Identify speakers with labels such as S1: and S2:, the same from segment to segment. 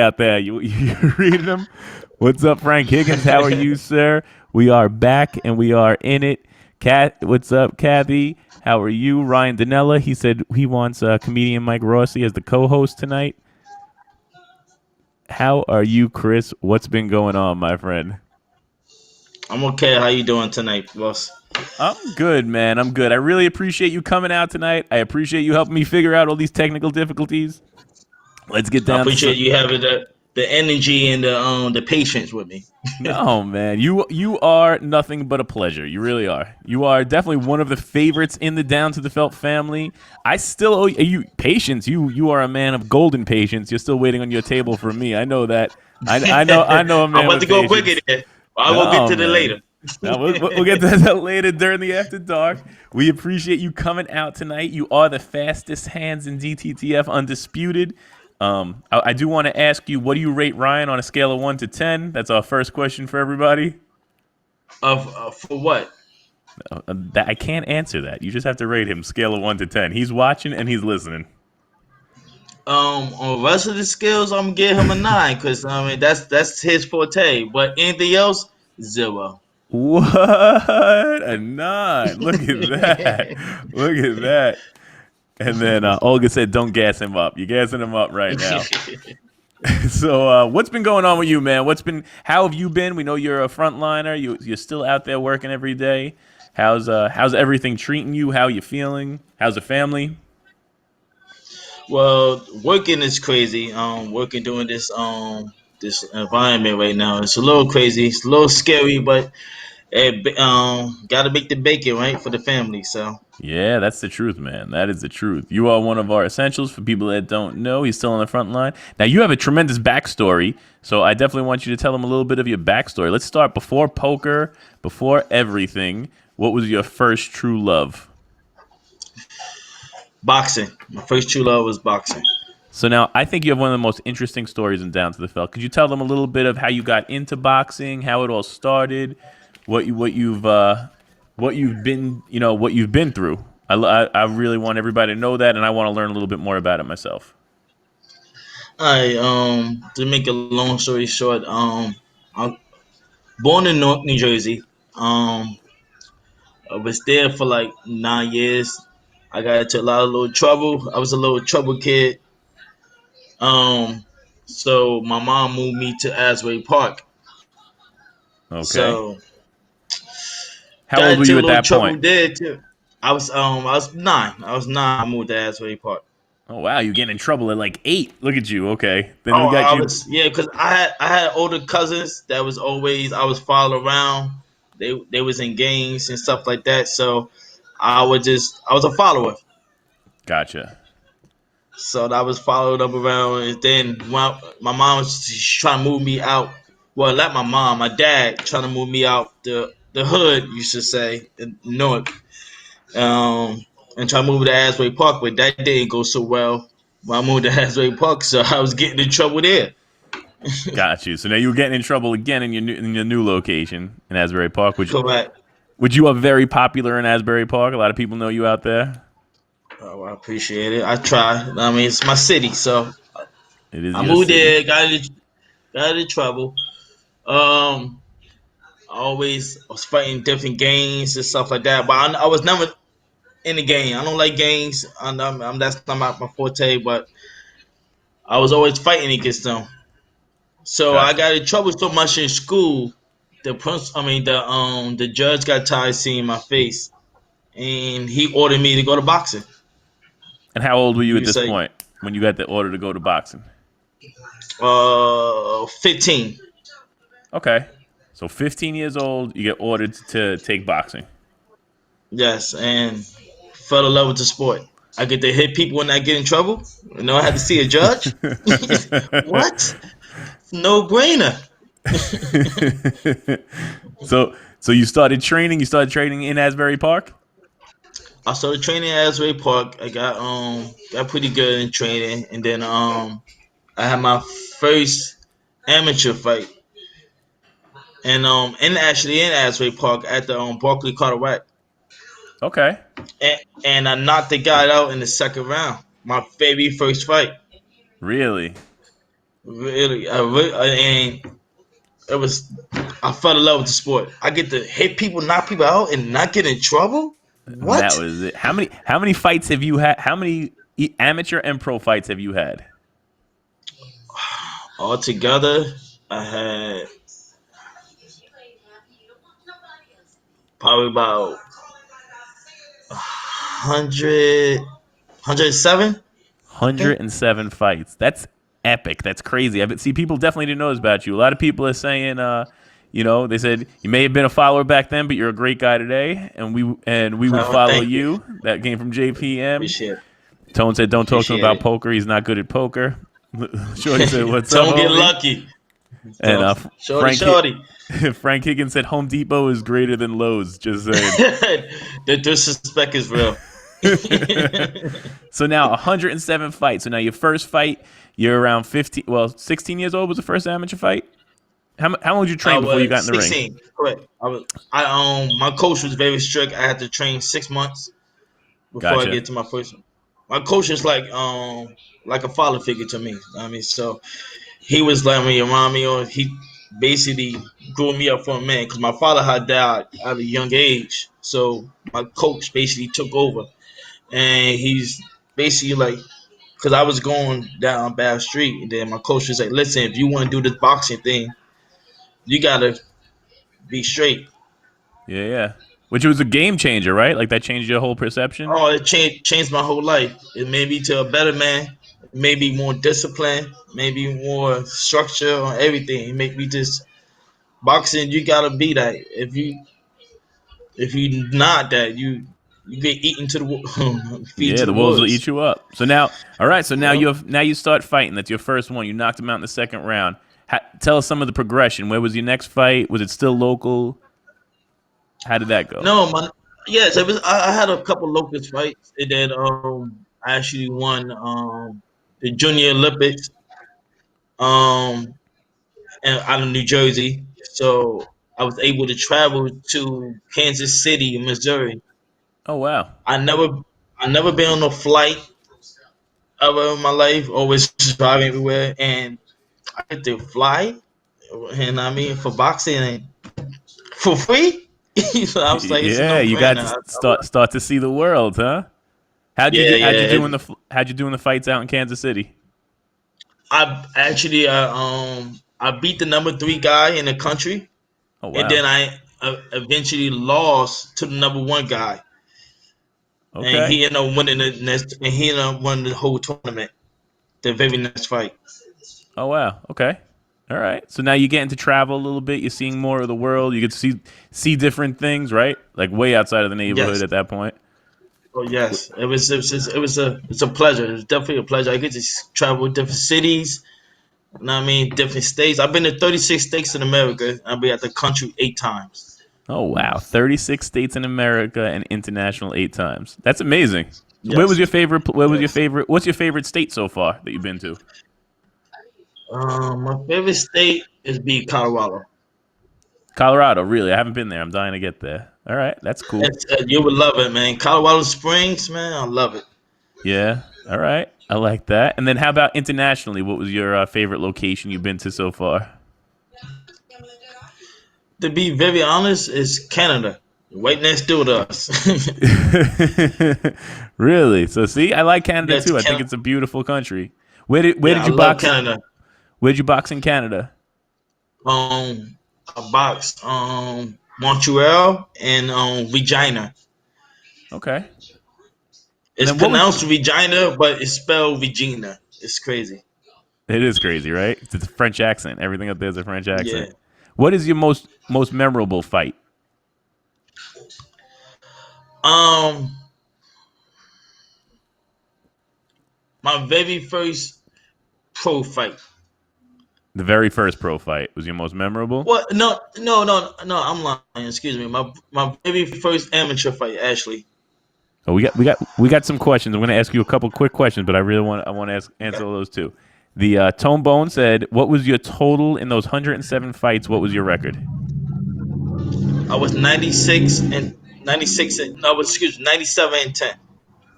S1: out there. You reading them? What's up, Frank Higgins? How are you, sir? We are back and we are in it. Kat, what's up, Kathy? How are you? Ryan Danella, he said he wants comedian Mike Rossi as the co-host tonight. How are you, Chris? What's been going on, my friend?
S2: I'm okay. How you doing tonight, boss?
S1: I'm good, man. I'm good. I really appreciate you coming out tonight. I appreciate you helping me figure out all these technical difficulties. Let's get
S2: I
S1: down to some.
S2: appreciate you having the energy and the patience with me.
S1: No, man. You are nothing but a pleasure. You really are. You are definitely one of the favorites in the Down to the Felt family. I still owe you patience. You are a man of golden patience. You're still waiting on your table for me. I know that. I know a
S2: I'm
S1: man
S2: about
S1: with
S2: to go quicker
S1: patience.
S2: there. I'll go get
S1: No,
S2: to the
S1: man.
S2: later.
S1: Now we'll get to that later during the after dark. We appreciate you coming out tonight. You are the fastest hands in DTTF, undisputed. I do want to ask you, what do you rate Ryan on a scale of 1 to 10? That's our first question for everybody.
S2: Of for what?
S1: I can't answer that. You just have to rate him scale of 1 to 10. He's watching and he's listening.
S2: On the rest of the skills, I'm gonna give him a 9 because I mean that's his forte. But anything else, 0.
S1: What a nine! Look at that! Look at that! And then Olga said, "Don't gas him up. You're gassing him up right now." So, what's been going on with you, man? How have you been? We know you're a frontliner. You're still out there working every day. How's everything treating you? How you feeling? How's the family?
S2: Well, working is crazy. Working doing this environment right now. It's a little crazy. It's a little scary, but got to make the bacon right for the family. So
S1: Yeah, that's the truth, man. That is the truth. You are one of our essentials. For people that don't know, he's still on the front line. Now, you have a tremendous backstory, so I definitely want you to tell them a little bit of your backstory. Let's start before poker, before everything. What was your first true love?
S2: boxing. My first true love was boxing.
S1: So now I think you have one of the most interesting stories in Down to the Felt. Could you tell them a little bit of how you got into boxing, how it all started, what you've been what you've been through? I really want everybody to know that, and I want to learn a little bit more about it myself.
S2: I To make a long story short, I'm born in North New Jersey. I was there for like 9 years. I got into a lot of little trouble. I was a little trouble kid. Um, so my mom moved me to Asbury Park.
S1: Okay.
S2: So
S1: How
S2: got
S1: old were
S2: into
S1: you
S2: a
S1: at
S2: little
S1: that
S2: trouble
S1: point?
S2: there too. I was 9. I was 9. I moved to Asbury Park.
S1: Oh wow, you getting in trouble at like 8. Look at you. Okay, then
S2: Oh,
S1: we got
S2: I
S1: you.
S2: was yeah, cause I had older cousins that was always I was followed around. They was in gangs and stuff like that. So I was a follower.
S1: Gotcha.
S2: So I was followed up around, and then my mom was trying to move me out. Well, not my dad trying to move me out the hood, you should say, in Newark, and try to move to Asbury Park, but that didn't go so well. When I moved to Asbury Park, so I was getting in trouble there.
S1: Got you. So now you were getting in trouble again in your new location in Asbury Park.
S2: Correct.
S1: Would you are very popular in Asbury Park? A lot of people know you out there.
S2: Oh, I appreciate it. I try. I mean, it's my city, so
S1: It is
S2: I
S1: your
S2: moved
S1: city.
S2: there, got into trouble. Um, I always was fighting different gangs and stuff like that, but I was never in the game. I don't like gangs. That's not my forte, but I was always fighting against them. So I
S1: Gotcha.
S2: got in trouble so much in school. The judge got tired of seeing my face, and he ordered me to go to boxing.
S1: And how old were you at
S2: You
S1: this
S2: say,
S1: point when you got the order to go to boxing?
S2: 15.
S1: Okay. So 15 years old, you get ordered to take boxing.
S2: Yes, and fell in love with the sport. I get to hit people when I get in trouble. I had to see a judge. What? No brainer.
S1: so you started training. You started training in Asbury Park.
S2: I started training at Asbury Park. I got pretty good in training, and then I had my first amateur fight, and actually in Asbury Park at the Barkley Carteret,
S1: Okay.
S2: and I knocked the guy out in the second round. My very first fight.
S1: Really?
S2: Really, and it was. I fell in love with the sport. I get to hit people, knock people out, and not get in trouble.
S1: And that
S2: What?
S1: was it. How many fights have you had? How many amateur and pro fights have you had?
S2: Altogether, I had probably about 107, I think.
S1: 107 fights. That's epic. That's crazy. See, people definitely didn't know this about you. A lot of people are saying, they said you may have been a follower back then, but you're a great guy today, and we would
S2: Oh,
S1: follow
S2: thank you.
S1: you. That came from JPM.
S2: Appreciate it.
S1: Tone said, "Don't talk to him
S2: Appreciate
S1: about
S2: it.
S1: poker. He's not good at poker." Shorty said, "What's up,
S2: Don't get
S1: homie?"
S2: lucky.
S1: And
S2: Shorty, shorty.
S1: Frank Higgins said, "Home Depot is greater than Lowe's." Just saying.
S2: The disrespect is real.
S1: So now 107 fights. So now your first fight, you're around 15. Well, 16 years old was the first amateur fight. How long did you
S2: I
S1: train before you got in
S2: was
S1: the ring?
S2: 16. Correct. My coach was very strict. I had to train 6 months before I
S1: Gotcha.
S2: get to my first one. My coach is like a father figure to me. I mean, so he was letting me around me, or he basically grew me up from a man because my father had died at a young age. So my coach basically took over, and he's basically like, because I was going down a bad street, and then my coach was like, "Listen, if you want to do this boxing thing, you gotta be straight."
S1: Yeah, yeah. Which was a game changer, right? Like that changed your whole perception.
S2: Oh, it changed my whole life. It made me to a better man. Maybe more discipline, maybe more structure on everything. It made me just boxing. You gotta be that. If you not that, you get eaten to the feed
S1: Yeah,
S2: to
S1: the
S2: the
S1: wolves will
S2: wolves.
S1: eat you up. So now, all right. So now
S2: Yep.
S1: you start fighting. That's your first one. You knocked him out in the second round. Tell us some of the progression. Where was your next fight? Was it still local? How did that go?
S2: No, man. Yes, it was. I had a couple locust fights, and then I actually won the Junior Olympics um out of New Jersey. So I was able to travel to Kansas City, Missouri.
S1: Oh wow.
S2: I never I never been on a flight ever in my life. Always driving everywhere, and I get to fly, and I mean for boxing and for free. So I was like, it's a
S1: Yeah,
S2: no
S1: you got to
S2: brainer.
S1: start to see the world, huh?
S2: Yeah, yeah.
S1: How'd you do in the fights out in Kansas City?
S2: I actually I beat the number three guy in the country,
S1: Oh
S2: and
S1: wow.
S2: then I eventually lost to the number one guy, and
S1: Okay.
S2: he ended up winning the next, and he ended up winning the whole tournament. The very next fight.
S1: Oh wow. Okay. All right. So now you're getting to travel a little bit. You're seeing more of the world. You get to see different things, right? Like way outside of the neighborhood
S2: Yes.
S1: at that point.
S2: Oh yes. It was a pleasure. It was definitely a pleasure. I get to travel different cities. You know what I mean? Different states. I've been to 36 states in America. I've been at the country 8 times.
S1: Oh wow. 36 states in America and international 8 times. That's amazing. So where was
S2: Yes.
S1: your favorite? Where was your
S2: Yes.
S1: favorite? What's your favorite state so far that you've been to?
S2: My favorite state is be Colorado.
S1: Colorado. Really, I haven't been there. I'm dying to get there. All right, that's cool.
S2: You would love it, man. Colorado Springs, man. I love it.
S1: Yeah. All right. I like that. And then how about internationally? What was your favorite location you've been to so far?
S2: To be very honest, is Canada. Right next door to us.
S1: Really? So see, I like Canada
S2: Yes,
S1: too. I think
S2: Canada.
S1: it's a beautiful country. Where did
S2: Yeah, I
S1: you
S2: love
S1: box?
S2: Canada.
S1: Where did you box in Canada?
S2: A box, Montreal and Regina.
S1: Okay. And
S2: It's
S1: then what was
S2: pronounced Regina, but it's spelled Regina. It's crazy.
S1: it is crazy, right? It's a French accent. Everything up there is a French
S2: Yeah.
S1: accent. What is your most memorable fight?
S2: Um, my very first pro fight.
S1: The very first pro fight was your most memorable?
S2: What? No, no, no, no. I'm lying. Excuse me. My very first amateur fight, actually.
S1: Oh, we got some questions. I'm going to ask you a couple quick questions, but I want to answer
S2: Okay.
S1: all those too. The Tone Bone said, "What was your total in those 107 fights? What was your record?"
S2: I was 96 and 96. And, no, excuse me, 97 and 10.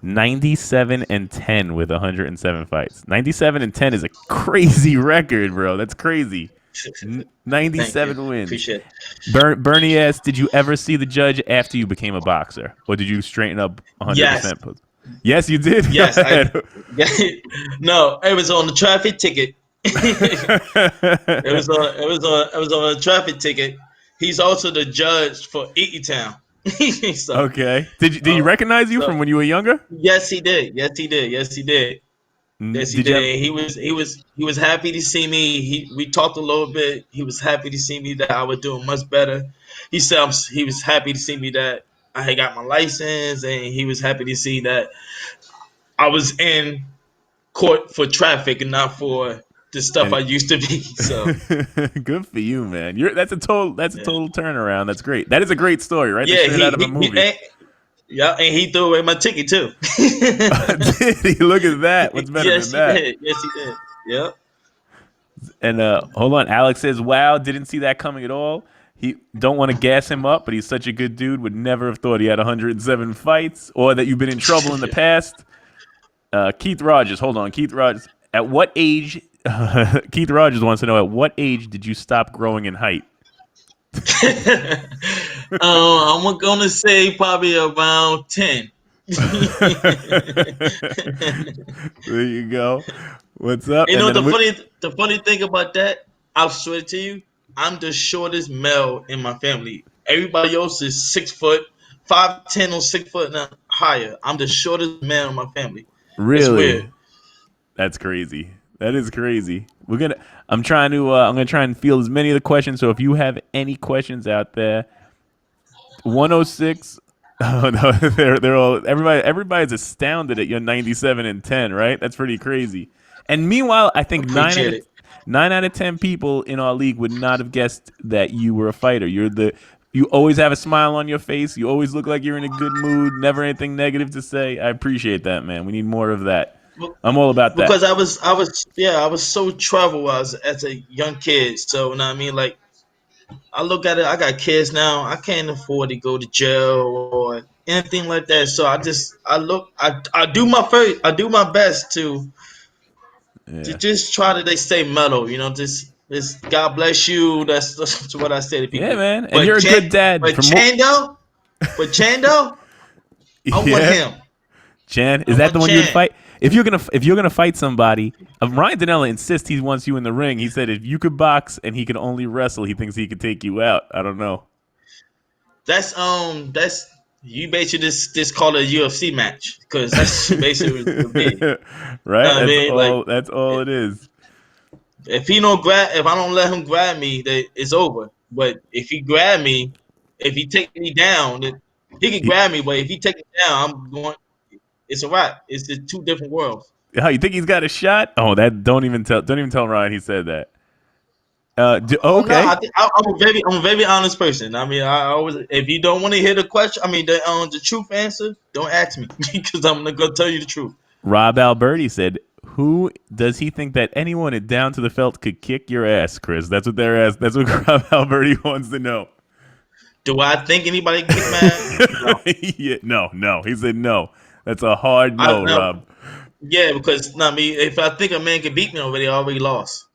S1: 97-10 with 107 fights. 97-10 is a crazy record, bro. That's crazy.
S2: Thank you.
S1: 97 wins.
S2: Appreciate it.
S1: Bernie asked, "Did you ever see the judge after you became a boxer, or did you straighten up
S2: Yes.
S1: 100%?" Yes, you did. Go
S2: Yes. I.
S1: ahead.
S2: Yeah, no, it was on the traffic ticket. It was on a traffic ticket. He's also the judge for Eaton. so
S1: Okay. Did he
S2: uh,
S1: recognize you
S2: so
S1: from when you were younger?
S2: yes, he did. Yes, he did. Yes, he did. Yes, he
S1: Did you ever?
S2: did. He was happy to see me. We talked a little bit. He was happy to see me that I was doing much better. He said he was happy to see me that I had got my license, and he was happy to see that I was in court for traffic and not for the stuff
S1: And
S2: I used to be. So
S1: good for you, man. That's a
S2: yeah,
S1: total turnaround. That's great. That is a great story, right? That's
S2: yeah.
S1: straight out of a movie.
S2: Yeah, and he threw away my ticket too.
S1: Did he? Look at that. What's better than
S2: Yes, he
S1: that?
S2: did. Yes, he did. Yep.
S1: And hold on, Alex says, "Wow, didn't see that coming at all." He don't want to gas him up, but he's such a good dude. Would never have thought he had 107 fights or that you've been in trouble in the past. Keith Rogers, hold on, Keith Rogers. At what age? Keith Rogers wants to know, at what age did you stop growing in height?
S2: I'm gonna say probably around 10.
S1: There you go. What's up?
S2: You
S1: And
S2: know
S1: then
S2: the funny thing about that, I'll swear to you, I'm the shortest male in my family. Everybody else is 6 foot, 5'10" or 6 foot and higher. I'm the shortest male in my family. It's weird.
S1: really, that's crazy. That is crazy. I'm gonna try and field as many of the questions. So if you have any questions out there, 106. Oh no, they're all everybody's astounded at your 97-10, right? That's pretty crazy. And meanwhile, I think
S2: Appreciate it.
S1: 9 out of 10 people in our league would not have guessed that you were a fighter. You always have a smile on your face. You always look like you're in a good mood. Never anything negative to say. I appreciate that, man. We need more of that.
S2: Well,
S1: I'm all about
S2: because
S1: that.
S2: I was so troubled as a young kid. So you know what I mean, like I look at it. I got kids now. I can't afford to go to jail or anything like that. So I do my best to
S1: Yeah,
S2: just try to they stay mellow. Just God bless you. That's what I say to
S1: yeah,
S2: people.
S1: man. And
S2: But
S1: you're a good dad.
S2: but Chando, I want
S1: Yeah,
S2: him.
S1: Chan,
S2: I
S1: is that
S2: want
S1: the one you would
S2: Chan.
S1: fight? If you're gonna fight somebody, Ryan Danella insists he wants you in the ring. He said if you could box and he could only wrestle, he thinks he could take you out. I don't know.
S2: That's you basically just call it a UFC match because that's basically what it be.
S1: Right?
S2: I mean, like
S1: That's all it is.
S2: if I don't let him grab me, that it's over. But if he grab me, if he take me down, then he can
S1: He,
S2: grab me. But if he take me down, I'm going. It's a wrap. It's the two different worlds.
S1: how you think he's got a shot? Oh, that don't even tell Ryan he said that.
S2: Oh no,
S1: Okay.
S2: I'm a very honest person. I mean, I always if you don't want to hear the question, I mean the truth answer, don't ask me because I'm not gonna tell you the truth.
S1: Rob Alberti said, "Who does he think that anyone at Down to the Felt could kick your ass, Chris?" That's what they're asked. That's what Rob Alberti wants to know.
S2: Do I think anybody can kick my ass? No.
S1: Yeah, no, no. He said no. That's a hard
S2: I
S1: no,
S2: no.
S1: Rob.
S2: Yeah, because no, I mean, if I think a man can beat me already, I already lost.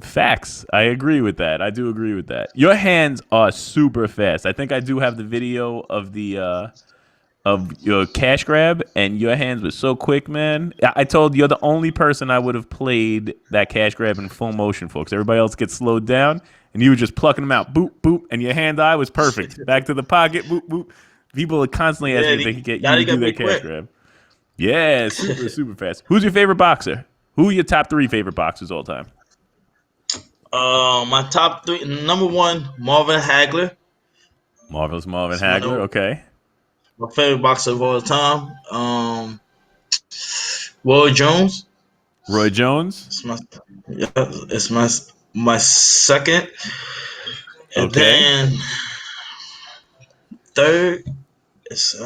S1: Facts. I agree with that. I do agree with that. Your hands are super fast. I think I do have the video of your cash grab, and your hands were so quick, man. I told you're the only person I would have played that cash grab in full motion for, because everybody else gets slowed down, and you were just plucking them out, boop, boop, and your hand eye was perfect. Back to the pocket, boop, boop. People are constantly asking
S2: Yeah,
S1: if they could get you
S2: gotta
S1: to do
S2: get
S1: that
S2: me
S1: cash
S2: quick.
S1: grab. Yeah, super, super fast. Who's your favorite boxer? Who are your top three favorite boxers all time?
S2: My top three, number one, Marvin Hagler.
S1: Marvelous Marvin
S2: It's my
S1: Hagler. Okay.
S2: my favorite boxer of all time. Roy Jones.
S1: Roy Jones.
S2: It's my yeah, it's my second, and
S1: Okay.
S2: then third is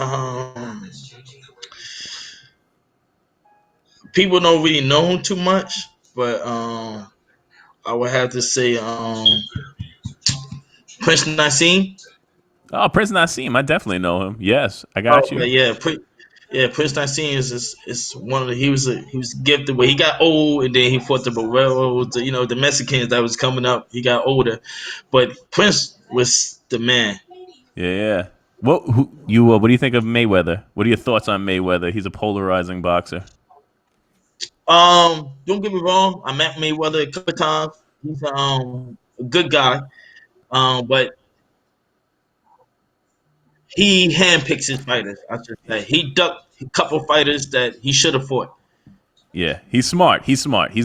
S2: people don't really know him too much, but I would have to say Prince Nassim.
S1: Oh, Prince Nassim. I definitely know him. Yes, I
S2: Oh
S1: got
S2: yeah,
S1: you.
S2: yeah. Yeah, Prince 19 is one of the he was gifted, but he got old and then he fought the Boreros, the Mexicans that was coming up. He got older, but Prince was the man.
S1: Yeah, yeah. What do you think of Mayweather? What are your thoughts on Mayweather? He's a polarizing boxer.
S2: Don't get me wrong. I met Mayweather a couple times. He's a good guy. But he handpicks his fighters. I should say he ducked a couple fighters that he should have fought.
S1: Yeah, he's smart. He's smart. He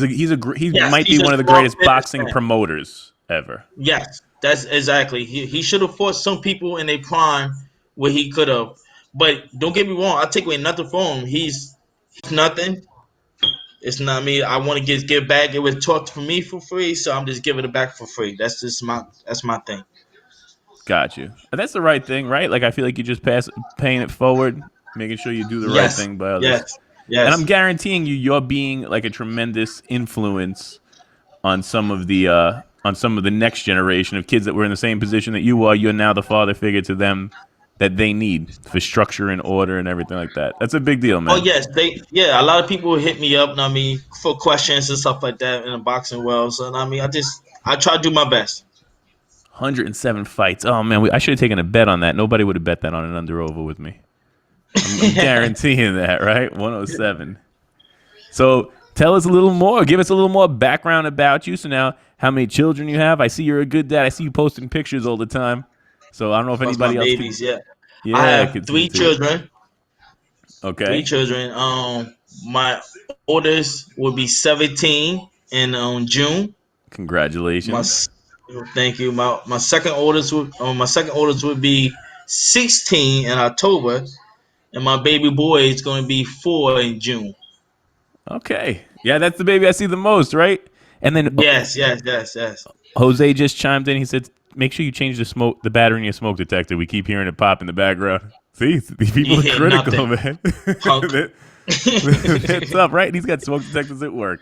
S2: Yes,
S1: might be
S2: he's a
S1: one of the
S2: smart
S1: greatest boxing
S2: businessman.
S1: promoters ever.
S2: Yes, that's exactly. He should have fought some people in their prime where he could have. But don't get me wrong. I take away nothing from him. He's nothing. It's not me. I want to give back. It was taught for me for free, so I'm just giving it back for free. That's my thing.
S1: Got you. That's the right thing, right? Like I feel like you just paying it forward, making sure you do the right
S2: Yes,
S1: thing by others.
S2: yes,
S1: And I'm
S2: yes.
S1: guaranteeing you're being like a tremendous influence on some of the next generation of kids that were in the same position that you are. You're now the father figure to them that they need for structure and order and everything like that. That's a big deal,
S2: Oh
S1: man.
S2: yes, a lot of people hit me up. I mean, for questions and stuff like that in the boxing world. So I mean, I try to do my best.
S1: 107 fights. Oh man, I should have taken a bet on that. Nobody would have bet that on an under over with me. I'm guaranteeing that, right? 107. So tell us a little more. Give us a little more background about you. So now, how many children you have? I see you're a good dad. I see you posting pictures all the time. So I don't know if
S2: Plus my
S1: anybody else could,
S2: babies. Yeah, I
S1: yeah,
S2: have
S1: could see
S2: three
S1: to it.
S2: children. Three
S1: Okay.
S2: children. My oldest will be 17 in June. My
S1: Congratulations.
S2: s- Thank you. My second oldest would be 16 in October, and my baby boy is going to be 4 in June.
S1: Okay. Yeah, that's the baby I see the most, right? And then
S2: Yes, yes, yes, yes.
S1: Jose just chimed in. He said, "Make sure you change the battery in your smoke detector. We keep hearing it pop in the background." See, these people are
S2: Yeah,
S1: critical,
S2: nothing,
S1: man.
S2: punk.
S1: They're tough, right? He's got smoke detectors at work.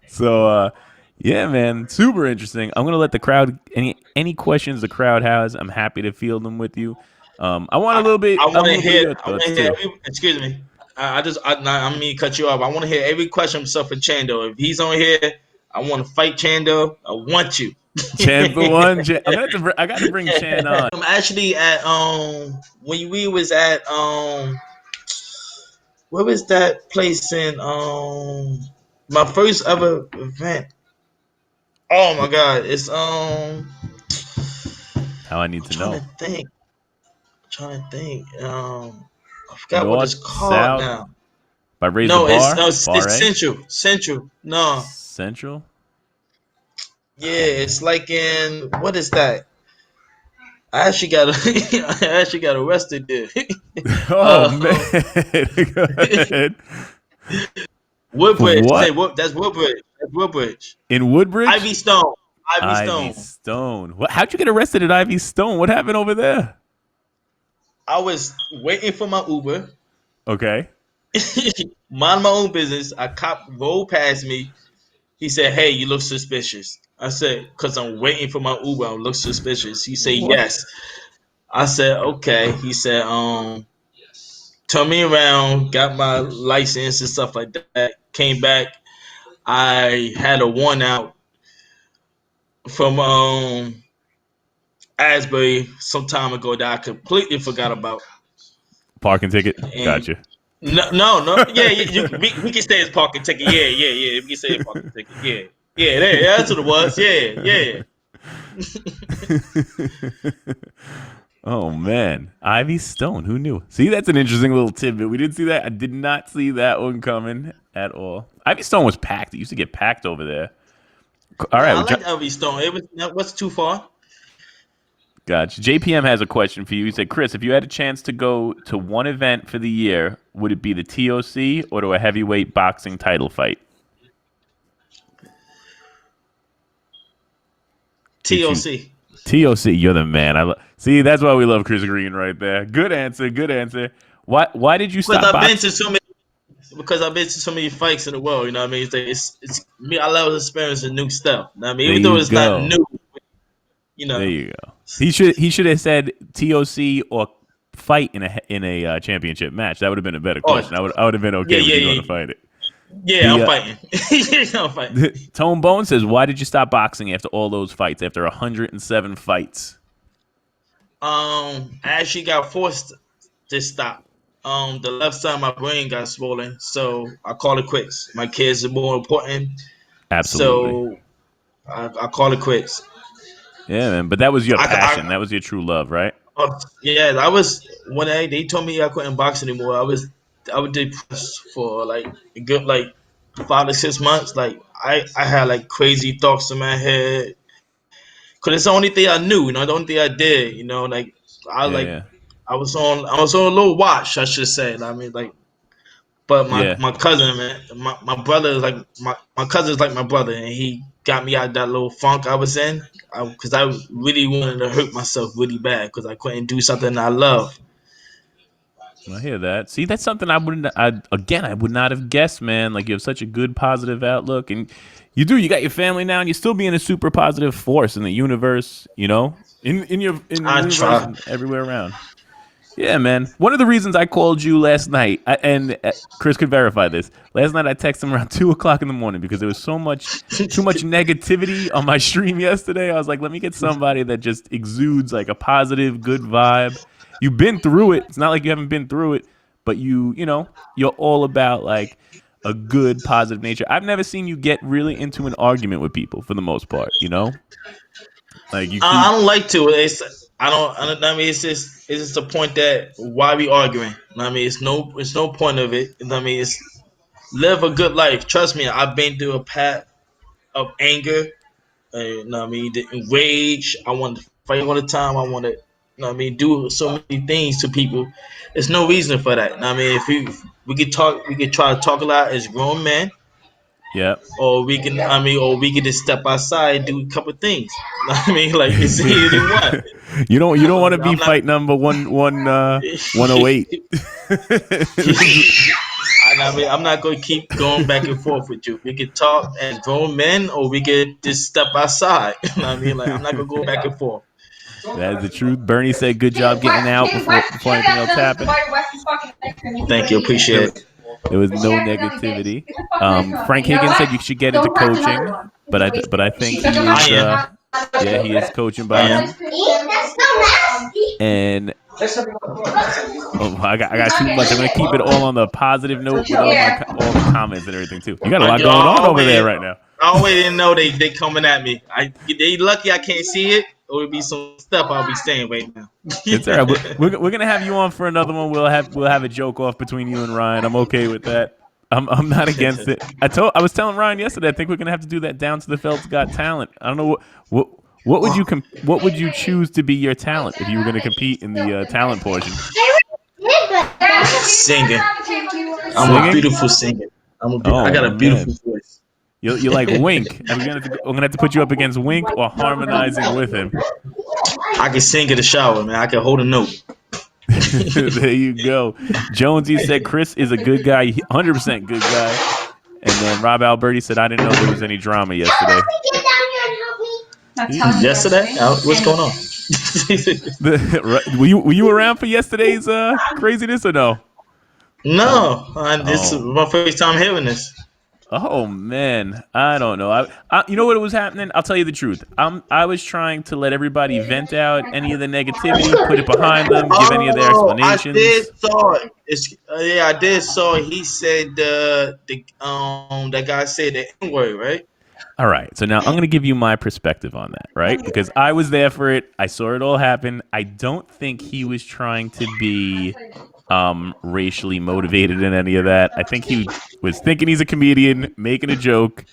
S1: So, yeah, man, super interesting. I'm gonna let the crowd any questions the crowd has. I'm happy to field them with you. I want a
S2: I,
S1: little bit.
S2: I
S1: I
S2: want
S1: want a
S2: to
S1: little bit of
S2: hear.
S1: your
S2: I want
S1: thoughts
S2: to hear.
S1: too.
S2: Excuse me. I don't mean to cut you off. I want to hear every question except for Chando. If he's on here, I want to fight Chando. I want you.
S1: Chan's the one. I'm gonna have to. I got to bring Chan on.
S2: I'm actually at when we was at where was that place in my first ever event. Oh my god, it's
S1: How I need
S2: I'm
S1: to
S2: trying to
S1: know.
S2: think. I forgot what it's
S1: North,
S2: called
S1: South,
S2: now.
S1: by Raise the
S2: No, it's
S1: Bar,
S2: no,
S1: Bar
S2: it's
S1: A,
S2: Central. No,
S1: Central.
S2: yeah,
S1: Oh
S2: it's
S1: man.
S2: like in what is that? I actually got I actually got arrested there.
S1: Oh man.
S2: uh,
S1: Go ahead. For
S2: Woodbridge.
S1: what?
S2: That's Woodbridge. That's Woodbridge.
S1: In Woodbridge?
S2: Ivy Stone. Ivy
S1: Ivy
S2: Stone.
S1: Stone. What? How'd you get arrested at Ivy Stone? What happened over there?
S2: I was waiting for my Uber.
S1: Okay.
S2: Mind my own business. A cop rolled past me. He said, "Hey, you look suspicious." I said, "Cause I'm waiting for my Uber. I look suspicious." He said,
S1: What?
S2: "Yes." I said, "Okay." He said, turn me around, got my license and stuff like that. Came back. I had a one out from Asbury some time ago that I completely forgot about.
S1: Parking ticket.
S2: And
S1: Gotcha.
S2: no. Yeah, we can say it's parking ticket. Yeah. We can say it's parking ticket. Yeah, that's what it was. Yeah.
S1: Oh man, Ivy Stone. Who knew? See, that's an interesting little tidbit. We didn't see that. I did not see that one coming at all. Ivy Stone was packed. It used to get packed over there. All
S2: Yeah,
S1: right,
S2: I
S1: well,
S2: like Elvis Stone. It was that was too far.
S1: gotcha. JPM has a question for you. He said, Chris, if you had a chance to go to one event for the year, would it be the TOC or to a heavyweight boxing title fight? You choose
S2: TOC.
S1: TOC. You're the man. See. That's why we love Chris Green right there. Good answer. Good answer. Why did you
S2: Because
S1: stop
S2: I've been to
S1: boxing?
S2: so many because I've been to so many fights in the world, you know what I mean? It's me. I love experiencing new stuff. You know what I mean,
S1: There
S2: even though
S1: you
S2: it's not
S1: go.
S2: new, you
S1: There
S2: know.
S1: you go. He should have said TOC or fight in a championship match? That would have been a better
S2: Oh,
S1: question. I would have been
S2: yeah,
S1: okay with
S2: yeah,
S1: you going
S2: yeah,
S1: to fight it.
S2: yeah.
S1: The
S2: I'm fighting. Yeah, I'm fighting.
S1: Tone Bone says, "Why did you stop boxing after all those fights? After 107 fights?"
S2: I actually got forced to stop. The left side of my brain got swollen, so I called it quits. My kids are more important,
S1: Absolutely.
S2: so I called it quits.
S1: Yeah, man. But that was your passion.
S2: I
S1: That was your true love, right?
S2: yeah, I was when they told me I couldn't box anymore. I was depressed for like a good like 5 to 6 months. Like I had like crazy thoughts in my head because it's the only thing I knew. The only thing I did. Like I
S1: Yeah,
S2: like
S1: yeah,
S2: I was on a little watch, I should say. I mean, like, but my,
S1: yeah.
S2: my cousin, man, my brother is like my cousin is like my brother, and he got me out of that little funk I was in because I really wanted to hurt myself really bad because I couldn't do something I love.
S1: I hear that. See, that's something I wouldn't. I would not have guessed, man. Like you have such a good, positive outlook, and you do. You got your family now, and you're still being a super positive force in the universe. In the
S2: I
S1: universe
S2: try.
S1: and everywhere around. Yeah, man. One of the reasons I called you last night, and Chris could verify this. Last night I texted him around 2 o'clock in the morning because there was too much negativity on my stream yesterday. I was like, let me get somebody that just exudes like a positive, good vibe. You've been through it. It's not like you haven't been through it, but you're all about like a good, positive nature. I've never seen you get really into an argument with people for the most part. Like you
S2: I
S1: keep,
S2: don't like to. I mean, it's just the point that why we arguing. I mean, it's no point of it. I mean, it's live a good life. Trust me, I've been through a path of anger. I mean, the rage. I want to fight all the time. I want to, I mean, do so many things to people. There's no reason for that. I mean, we could talk, we could try to talk a lot as grown men,
S1: yeah.
S2: or we can just step outside and do a couple things. I mean, like it's either one.
S1: You don't want to be
S2: I'm not.
S1: fight number 108.
S2: I mean, I'm not going to keep going back and forth with you. We could talk as grown men, or we could just step outside. I mean, like I'm not going to go back and forth.
S1: That is the truth. Bernie said, "Good job getting out before anything else happened."
S2: Thank you,
S1: There,
S2: appreciate
S1: wa-
S2: it.
S1: there was no negativity. Frank Higgins said you should get into coaching, but I think
S2: I am.
S1: yeah, he is coaching
S2: I am.
S1: boxing. And oh, I got too much. I'm gonna keep it all on the positive note with all the comments and everything too. You got a lot
S2: I
S1: going on over there
S2: always,
S1: right now.
S2: I always didn't know they coming at me. They lucky I can't see it, or it'd be some stuff I'll be saying right now.
S1: It's all right. We're gonna have you on for another one. We'll have a joke off between you and Ryan. I'm okay with that. I'm not against it. I was telling Ryan yesterday. I think we're gonna have to do that Down to the Felt's Got Talent. I don't know what what would you choose to be your talent if you were gonna compete in the talent portion?
S2: Singing. I'm a
S1: Singing?
S2: beautiful singer. I
S1: Oh
S2: got a beautiful
S1: man,
S2: voice.
S1: you like Wink? I'm gonna have to put you up against Wink or harmonizing with him.
S2: I can sing in the shower, man. I can hold a note.
S1: There you go. Jonesy said Chris is a good guy, 100% good guy. And then Rob Alberti said, I didn't know there was any drama yesterday.
S2: Yesterday? What's going on?
S1: Were you around for yesterday's craziness or no?
S2: No, this is
S1: Oh.
S2: my first time hearing this.
S1: Oh man, I don't know. You know what was happening? I'll tell you the truth. I was trying to let everybody vent out any of the negativity, put it behind them, give any of their
S2: Oh, I did
S1: explanations.
S2: saw it. Yeah, I did saw it. He said that guy said the N word, right?
S1: All right. So now I'm going to give you my perspective on that, right? Because I was there for it. I saw it all happen. I don't think he was trying to be racially motivated in any of that. I think he was thinking he's a comedian, making a joke,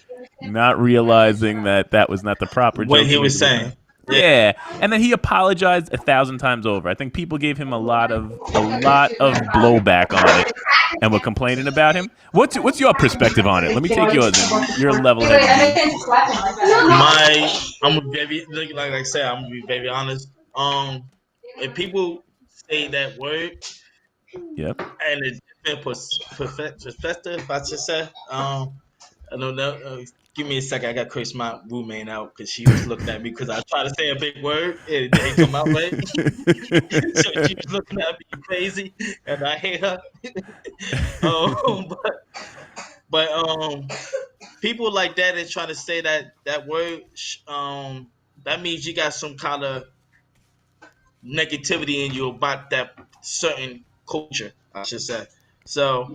S1: not realizing that that was not the proper
S2: What
S1: joke
S2: he
S1: to make
S2: was
S1: at the
S2: saying.
S1: time.
S2: Yeah.
S1: Yeah, and then he apologized 1,000 times over. I think people gave him a lot of blowback on it, and were complaining about him. What's your perspective on it? Let me take yours, and you're a level-headed dude.
S2: I'm a very like I said, I'm gonna be very honest. If people say that word
S1: Yep.
S2: and it's different perspective, I should say, I don't know. Give me a second. I got to curse my roommate out because she was looking at me because I tried to say a big word and it didn't come out right. So she was looking at me crazy, and I hate her. um, but people like that is trying to say that word. That means you got some kind of negativity in you about that certain culture, I should say. So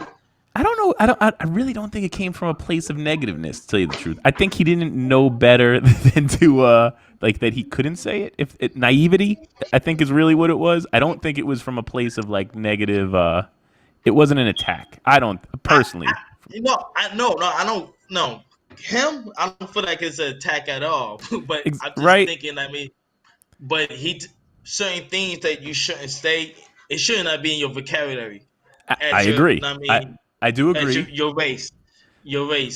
S1: I don't know. I really don't think it came from a place of negativeness. To tell you the truth, I think he didn't know better than to like that he couldn't say it. If it, naivety, I think is really what it was. I don't think it was from a place of like negative. It wasn't an attack. I don't personally.
S2: I don't know him. I don't feel like it's an attack at all. But I'm just
S1: Right?
S2: thinking. But certain things that you shouldn't say. It should not be in your vocabulary
S1: I
S2: as your.
S1: agree. I do
S2: As
S1: agree.
S2: your race.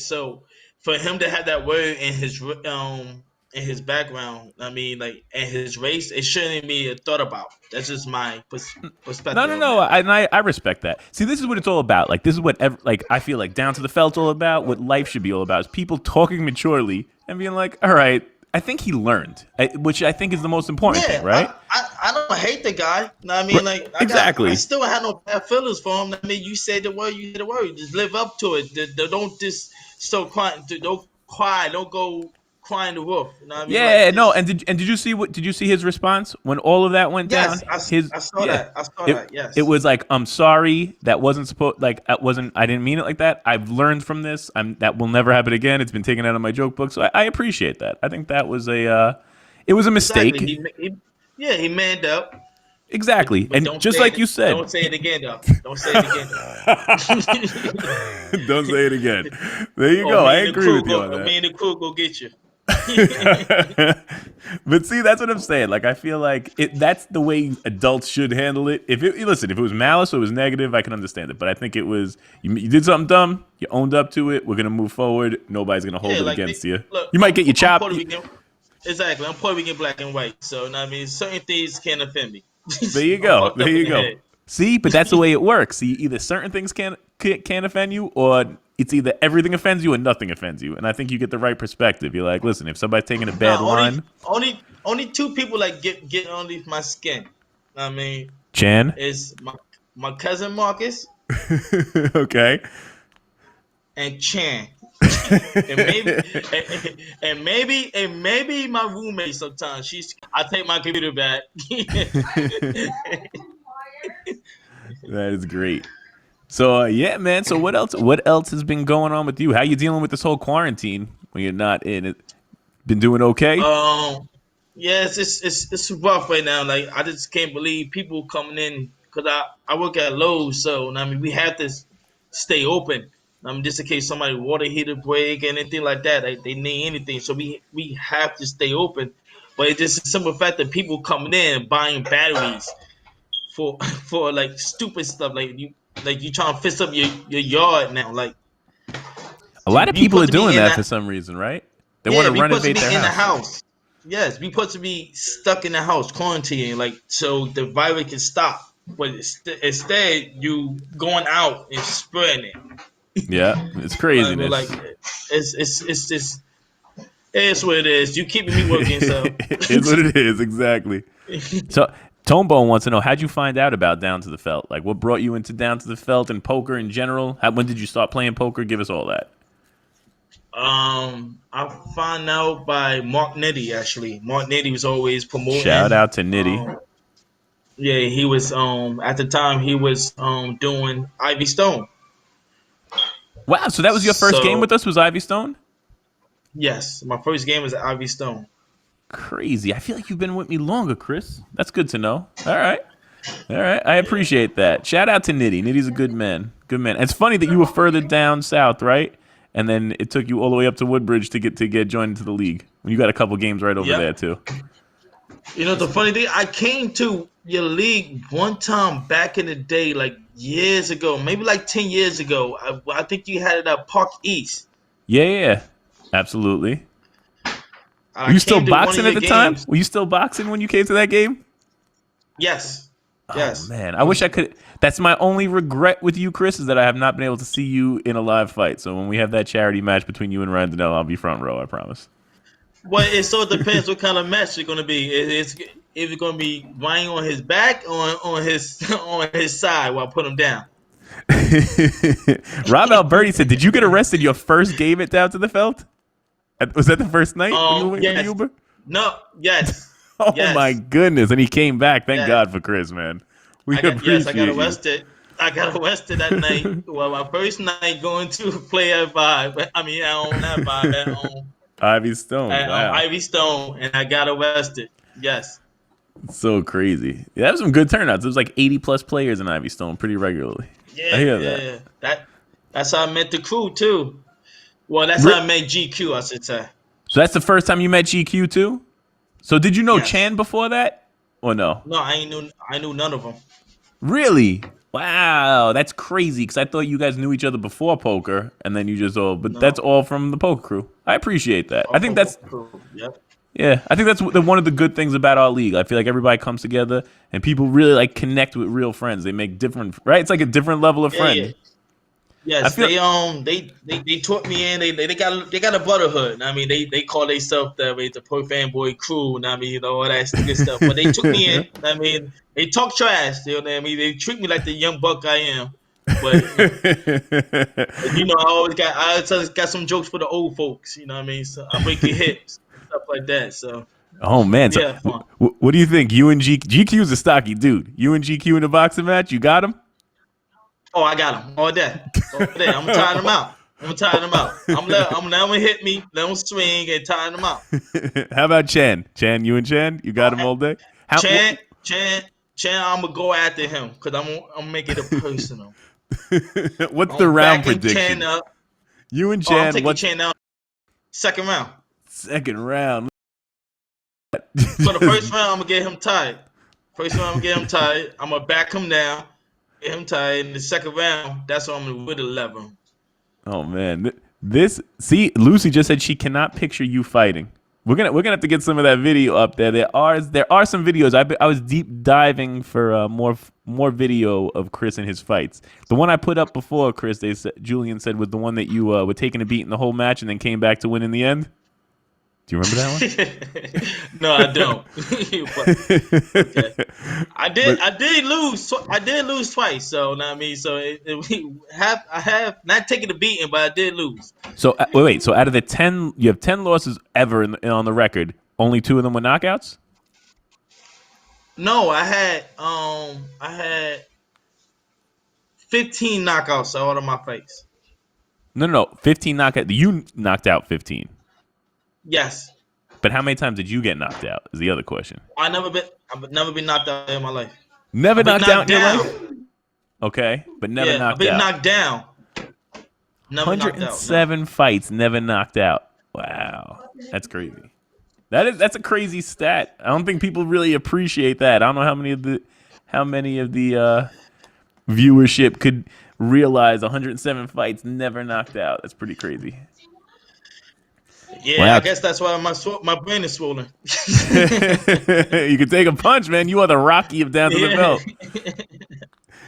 S2: So for him to have that word in his background, like in his race, it shouldn't be thought about. That's just my
S1: No,
S2: perspective
S1: no,
S2: on
S1: no.
S2: that.
S1: I respect that. See, this is what it's all about. Like, this is what, like, I feel like Down to the Felt's all about. What life should be all about is people talking maturely and being like, all right, I think he learned, which I think is the most important thing,
S2: Yeah,
S1: right?
S2: I don't hate the guy. Like I
S1: Exactly.
S2: still have no bad feelings for him. You said the word, you said the word. Just live up to it. Don't just so quiet. Don't cry. Don't go cry in the roof. Like
S1: Yeah, no,
S2: this.
S1: and did you see what did you see his response when all of that went down?
S2: Yes,
S1: His
S2: I saw
S1: yeah.
S2: that. I saw
S1: It
S2: that.
S1: it
S2: Yes.
S1: was like, I'm sorry, that wasn't supposed, like, that wasn't, I didn't mean it like that. I've learned from this. That will never happen again. It's been taken out of my joke book. So I appreciate that. I think that was it was a
S2: Exactly.
S1: mistake.
S2: Yeah, he manned up,
S1: Exactly.
S2: but
S1: And just like you said,
S2: don't say it again though. Don't say it again
S1: don't say it again.
S2: though.
S1: There you go. I agree with you on
S2: Me
S1: that.
S2: and the crew go get you.
S1: But see, that's what I'm saying. Like, I feel like that's the way adults should handle it. Listen, if it was malice or it was negative, I can understand it. But I think it was, you did something dumb, you owned up to it. We're gonna move forward. Nobody's gonna hold
S2: Yeah,
S1: it
S2: like
S1: against you.
S2: look,
S1: You might get your
S2: I'm
S1: chop.
S2: Puerto Rican. Exactly, I'm Puerto Rican, black and white. So certain things can't offend me.
S1: There you
S2: I'm
S1: go.
S2: fucked
S1: There
S2: up in
S1: you
S2: the
S1: go.
S2: head.
S1: See, but that's the way it works. See, either certain things can't offend you, or it's either everything offends you or nothing offends you. And I think you get the right perspective. You're like, listen, if somebody's taking a bad
S2: No,
S1: line,
S2: only two people like get underneath my skin. I mean,
S1: Chan,
S2: is my cousin Marcus
S1: okay.
S2: and Chan. and maybe and maybe my roommate sometimes. I take my computer back.
S1: That is great. So yeah, man. So what else? What else has been going on with you? How you dealing with this whole quarantine when you're not in it? Been doing okay?
S2: um yeah, it's rough right now. Like I just can't believe people coming in because I work at Lowe's, so we have to stay open. Just in case somebody water heater break anything like that, they need anything, so we have to stay open. But it's just a simple fact that people coming in and buying batteries for for like stupid stuff, like you trying to fix up your yard now. Like
S1: A lot of
S2: we
S1: people are
S2: supposed to be
S1: doing
S2: in
S1: that for
S2: that.
S1: some reason, right? They want
S2: Yeah,
S1: to
S2: we supposed to
S1: renovate
S2: be
S1: their
S2: in the
S1: house.
S2: house. Yes, we supposed to be stuck in the house, quarantining, like so the virus can stop. But instead, you going out and spreading it.
S1: Yeah, it's
S2: Like
S1: craziness.
S2: it's just it's what it is. You keeping me working, so
S1: It's what it is, exactly. So Tomebone wants to know, how'd you find out about Down to the Felt? Like, what brought you into Down to the Felt and poker in general? When did you start playing poker? Give us all that.
S2: I found out by Mark Nitty actually. Mark Nitty was always
S1: Shout
S2: promoting.
S1: out to Nitty.
S2: Yeah, he was at the time he was doing Ivy Stone.
S1: Wow, so that was your first game
S2: So
S1: with us, was Ivy Stone?
S2: yes, my first game was at Ivy Stone.
S1: Crazy. I feel like you've been with me longer, Chris. That's good to know. All right. All right. I appreciate that. Shout out to Nitty. Nitty's a good man. Good man. And it's funny that you were further down south, right? And then it took you all the way up to Woodbridge to get joined into the league. When you got a couple games right over there
S2: Yep.
S1: too.
S2: The funny thing, I came to your league one time back in the day, like years ago, maybe like 10 years ago. I think you had it at Park East.
S1: Yeah, yeah, yeah. Absolutely. Were
S2: I
S1: you still
S2: came to one of
S1: boxing at
S2: your
S1: the time?
S2: games.
S1: Were you still boxing when you came to that game?
S2: Yes.
S1: Oh
S2: Yes.
S1: man, I wish I could. That's my only regret with you, Chris, is that I have not been able to see you in a live fight. So when we have that charity match between you and Ryan Donnell, I'll be front row. I promise.
S2: Well, it so depends what kind of match it's going to be. If it's going to be Ryan on his back or on his on his side while I put him down.
S1: Rob Alberti said, "Did you get arrested your first game at Down to the Felt? Was that the first night when you went with
S2: Yes.
S1: Uber?
S2: No. Yes.
S1: Oh my
S2: Yes.
S1: goodness!" And he came back. Thank
S2: Yes.
S1: God for Chris, man. We
S2: I got
S1: appreciate you.
S2: arrested. I got arrested that night. Well, my first night going to play at Vibe. I mean, not Vibe
S1: Ivy Stone.
S2: at
S1: Wow,
S2: Ivy Stone, and I got arrested. Yes.
S1: so crazy. Yeah, that was some good turnouts. It was like 80 plus players in Ivy Stone pretty regularly. I
S2: Yeah,
S1: hear that.
S2: yeah. That's how I met the crew too. Well, that's how I met GQ, I should say.
S1: So that's the first time you met GQ too. So did you know
S2: Yes.
S1: Chan before that, or no?
S2: No, I knew none of them.
S1: Really? Wow, that's crazy. Because I thought you guys knew each other before poker, and then you just all. But that's
S2: No.
S1: all from the poker crew. I appreciate that. I
S2: All
S1: think
S2: from
S1: that's
S2: the crew. Yep.
S1: yeah. I think that's one of the good things about our league. I feel like everybody comes together and people really like connect with real friends. They make different right. It's like a different level of
S2: Yeah,
S1: friend.
S2: yeah. Yes,
S1: I feel
S2: they taught me in. They got a brotherhood. I mean, they call themselves the Pro Fanboy Crew. And I mean, you know, all that good stuff. But they took me in. I mean, they talk trash. You know what I mean? They treat me like the young buck I am. But you know, I always got some jokes for the old folks. You know what I mean? So I break your hips, stuff like that. So
S1: oh man. So
S2: yeah, fun.
S1: what do you think? You and GQ's a stocky dude. You and GQ in a boxing match. You got him.
S2: Oh, I got him all day. All day. I'm tiring them out. I'm tiring them out. I'm letting them hit me, let them swing, and tiring them out.
S1: How about Chan? Chan, you and Chan, you got him all day. How,
S2: Chan, I'm gonna go after him because I'm gonna make it a personal.
S1: what's
S2: I'm
S1: the round
S2: backing
S1: prediction?
S2: Chan up.
S1: You and
S2: Oh, I'm
S1: Chan,
S2: taking
S1: what's
S2: Chan down second round.
S1: second round?
S2: So the first round, I'm gonna get him tired. First round, I'm gonna get him tired. I'm gonna back him down, get him tired. In the second round, that's when I'm gonna with 11.
S1: Oh man, this see, Lucy just said she cannot picture you fighting. We're gonna have to get some of that video up there. There are some videos. I was deep diving for more video of Chris and his fights. The one I put up before, Chris, Julian said was the one that you were taking a beat in the whole match and then came back to win in the end. Do you remember that one?
S2: No, I don't. But, okay. I did lose. I did lose twice. So, know what I mean, so I have not taken a beating, but I did lose.
S1: So wait. So out of the 10, you have 10 losses ever on the record. Only 2 of them were knockouts.
S2: No, I had 15 knockouts all of my fights.
S1: No. 15 knockout. You knocked out 15.
S2: Yes.
S1: But how many times did you get knocked out? Is the other question.
S2: I've never been knocked out in my life.
S1: Never
S2: I've been
S1: knocked out in your
S2: down.
S1: life. Okay, but never
S2: Yeah, I've
S1: knocked
S2: been
S1: out.
S2: knocked down. Never knocked out.
S1: 107 fights, never knocked out. Wow, that's crazy. That's a crazy stat. I don't think people really appreciate that. I don't know how many of the viewership could realize 107 fights, never knocked out. That's pretty crazy.
S2: Yeah,
S1: Wow.
S2: I guess that's why my brain is swollen.
S1: You could take a punch, man. You are the Rocky of Down to the Belt.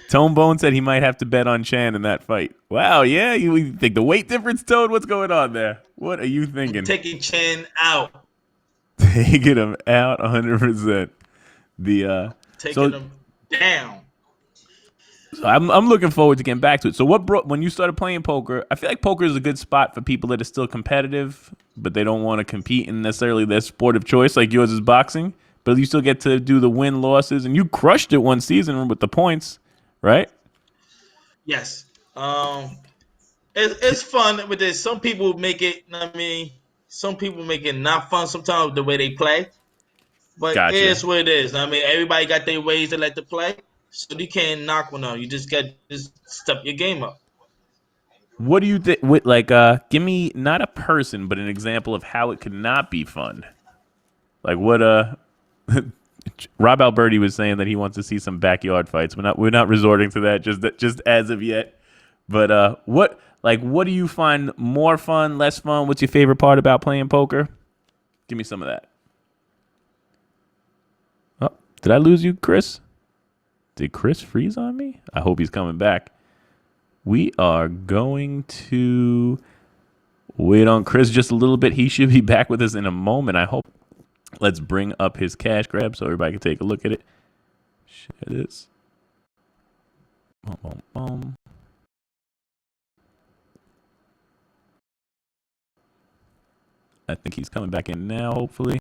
S1: Tone Bone said he might have to bet on Chan in that fight. Wow, yeah. You think the weight difference, Toad? What's going on there? What are you thinking?
S2: Taking Chan out.
S1: Taking him out 100%.
S2: Taking him down.
S1: So I'm looking forward to getting back to it. So when you started playing poker, I feel like poker is a good spot for people that are still competitive, but they don't want to compete in necessarily their sport of choice, like yours is boxing. But you still get to do the win losses, and you crushed it one season with the points, right?
S2: Yes. It's fun with this. Some people make it. I mean, some people make it not fun sometimes the way they play. But
S1: Gotcha.
S2: it is what it is. I mean, everybody got their ways they like to play. So you can't knock one out. You just got to step your game up.
S1: What do you think? Like, give me not a person, but an example of how it could not be fun. Like what? Rob Alberti was saying that he wants to see some backyard fights. We're not resorting to that just as of yet. But what do you find more fun, less fun? What's your favorite part about playing poker? Give me some of that. Oh, did I lose you, Chris? Did Chris freeze on me? I hope he's coming back. We are going to wait on Chris just a little bit. He should be back with us in a moment, I hope. Let's bring up his cash grab so everybody can take a look at it. Share this. Boom, boom, boom. I think he's coming back in now, hopefully.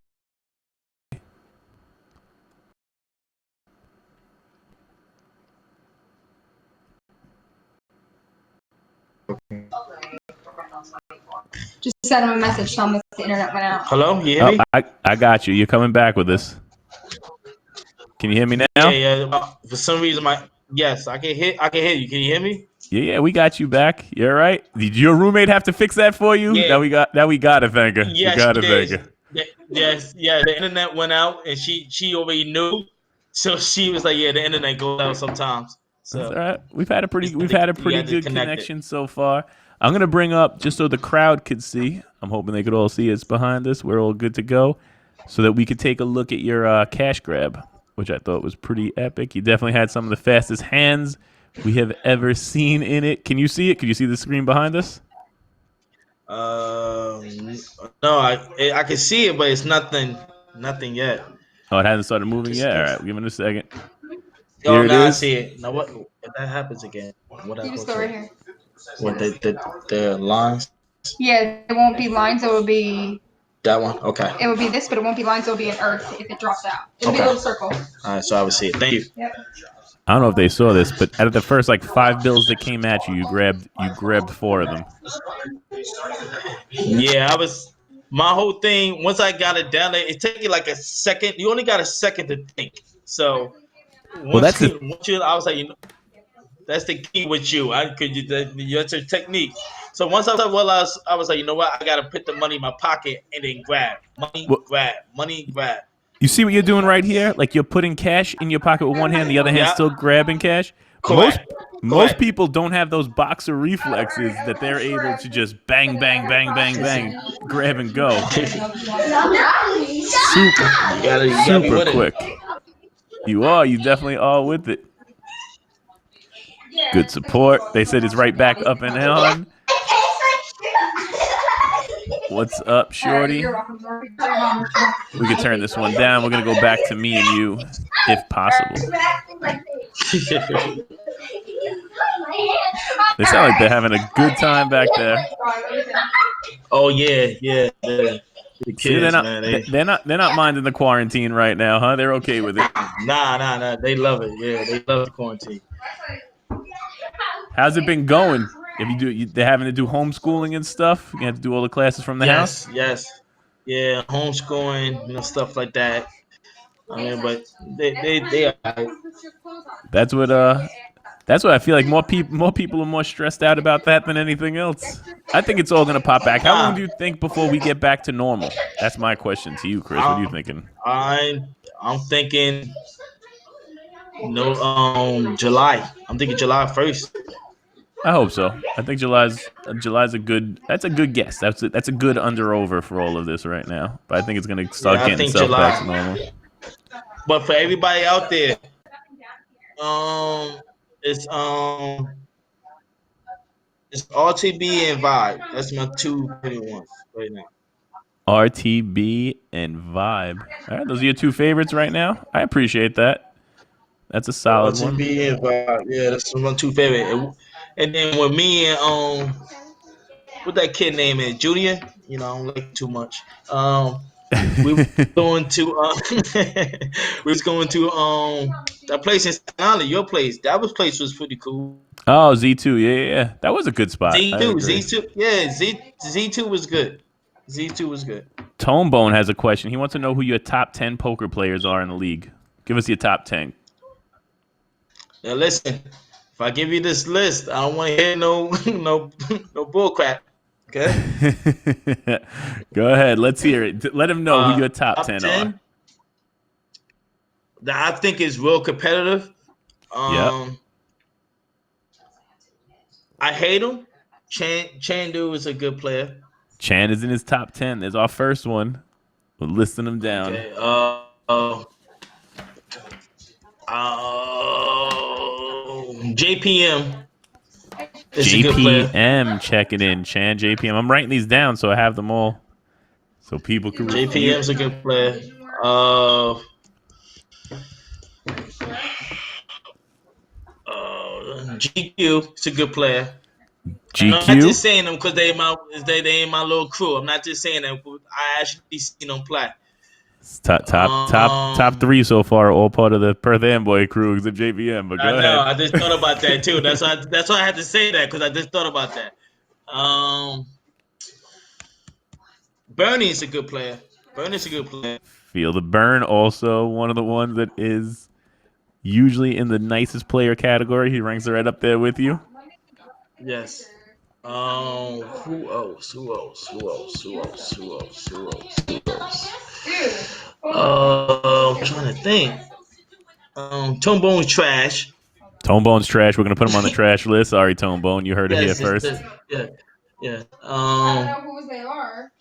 S3: Just send him a message, tell him that the internet went out.
S2: Hello, you hear me?
S1: I got you. You're coming back with us. Can you hear me now?
S2: Yeah. For some reason, yes, I can hear you. Can you hear me?
S1: Yeah, we got you back. You're right. Did your roommate have to fix that for you?
S2: Yeah.
S1: That we gotta thank her.
S2: Yes,
S1: we gotta thank her.
S2: Yes, the internet went out, and she already knew, so she was like, "Yeah, the internet goes out sometimes." So
S1: that's all right. We've had a pretty good connection so far. I'm gonna bring up just so the crowd could see. I'm hoping they could all see us behind us. We're all good to go, so that we could take a look at your cash grab, which I thought was pretty epic. You definitely had some of the fastest hands we have ever seen in it. Can you see it? Can you see the screen behind us?
S2: no, I can see it, but it's nothing yet.
S1: Oh, it hasn't started moving yet. All right, give it a second.
S2: Oh,
S1: Here it
S2: now I
S1: is.
S2: see it. Now what? If that happens again, what?
S3: You just go right here.
S2: What the lines?
S3: Yeah, it won't be lines. It will be.
S2: That one. Okay.
S3: It will be this, but it won't be lines. It will be an earth if it drops out. It'll be a little circle.
S2: All right, so I will see it. Thank you.
S3: Yep.
S1: I don't know if they saw this, but out of the first like 5 bills that came at you, you grabbed 4 of them.
S2: Yeah, my whole thing. Once I got it down there, it took you like a second. You only got a second to think. So
S1: that's
S2: I was like, that's the key with you. That's your technique. So once I realized, I was like, you know what? I gotta put the money in my pocket and then grab money, grab.
S1: You see what you're doing right here? Like you're putting cash in your pocket with one hand, the other hand still grabbing cash.
S2: Correct.
S1: Most people don't have those boxer reflexes that they're able to just bang, bang, bang, bang, bang, grab and go. Super quick. You definitely are with it. Good support. They said it's right back up and on. What's up, shorty? We could turn this one down. We're going to go back to me and you, if possible. They sound like they're having a good time back there.
S2: Oh, yeah. The kids,
S1: see, they're not minding the quarantine right now, huh? They're okay with it.
S2: Nah. They love it. Yeah, they love the quarantine.
S1: How's it been going? They're having to do homeschooling and stuff. You have to do all the classes from the house.
S2: Yes. Yeah, homeschooling, stuff like that. I mean, but they are.
S1: That's what I feel like more people are more stressed out about that than anything else. I think it's all gonna pop back. How long do you think before we get back to normal? That's my question to you, Chris. What are you thinking?
S2: I'm thinking July. I'm thinking July 1st.
S1: I hope so. I think July's a good guess. That's a good under/over for all of this right now. But I think it's gonna start getting itself back to normal.
S2: But for everybody out there, it's RTB and Vibe. That's my 2 favorite ones right now.
S1: RTB and Vibe. All right, those are your 2 favorites right now. I appreciate that. That's a solid one.
S2: RTB and Vibe. Yeah, that's my 2 favorite. And then with me and what that kid name is, Junior. I don't like too much. We were going to that place in Stanley, your place. That place was pretty cool.
S1: Oh, Z2, yeah. That was a good spot.
S2: Z2, yeah, Z2 was good. Z2 was good.
S1: Tomebone has a question. He wants to know who your top 10 poker players are in the league. Give us your top 10.
S2: Now listen, if I give you this list, I don't want to hear no bull crap. Okay.
S1: Go ahead. Let's hear it. Let him know who your top 10 are.
S2: That I think is real competitive.
S1: Yep.
S2: I hate him. Chandu is a good player.
S1: Chan is in his top 10. There's our first one. We're listing them down.
S2: Okay. JPM is a good player.
S1: JPM checking in. Chan JPM. I'm writing these down so I have them all, so people can refute.
S2: JPM's a good player. Uh, GQ is a good player. And I'm not
S1: GQ.
S2: just saying them because they in my little crew. I'm not just saying them. I actually seen them play.
S1: Top three so far, all part of the Perth Amboy crew except JPM. But
S2: I
S1: go
S2: know.
S1: ahead.
S2: I just thought about that too. That's why I had to say that because I just thought about that. Bernie's a good player. Bernie's a good player.
S1: Feel the burn. Also one of the ones that is usually in the nicest player category. He ranks right up there with you.
S2: Yes. Who else? Who else? Who else? Who else? Who else? Who else? Who else? I'm trying to think. Tone Bone's trash.
S1: Tone Bone's trash. We're gonna put him on the trash list. Sorry, Tone Bone. You heard it here
S2: Yes,
S1: first.
S2: yeah, yeah.
S3: I don't know who they are.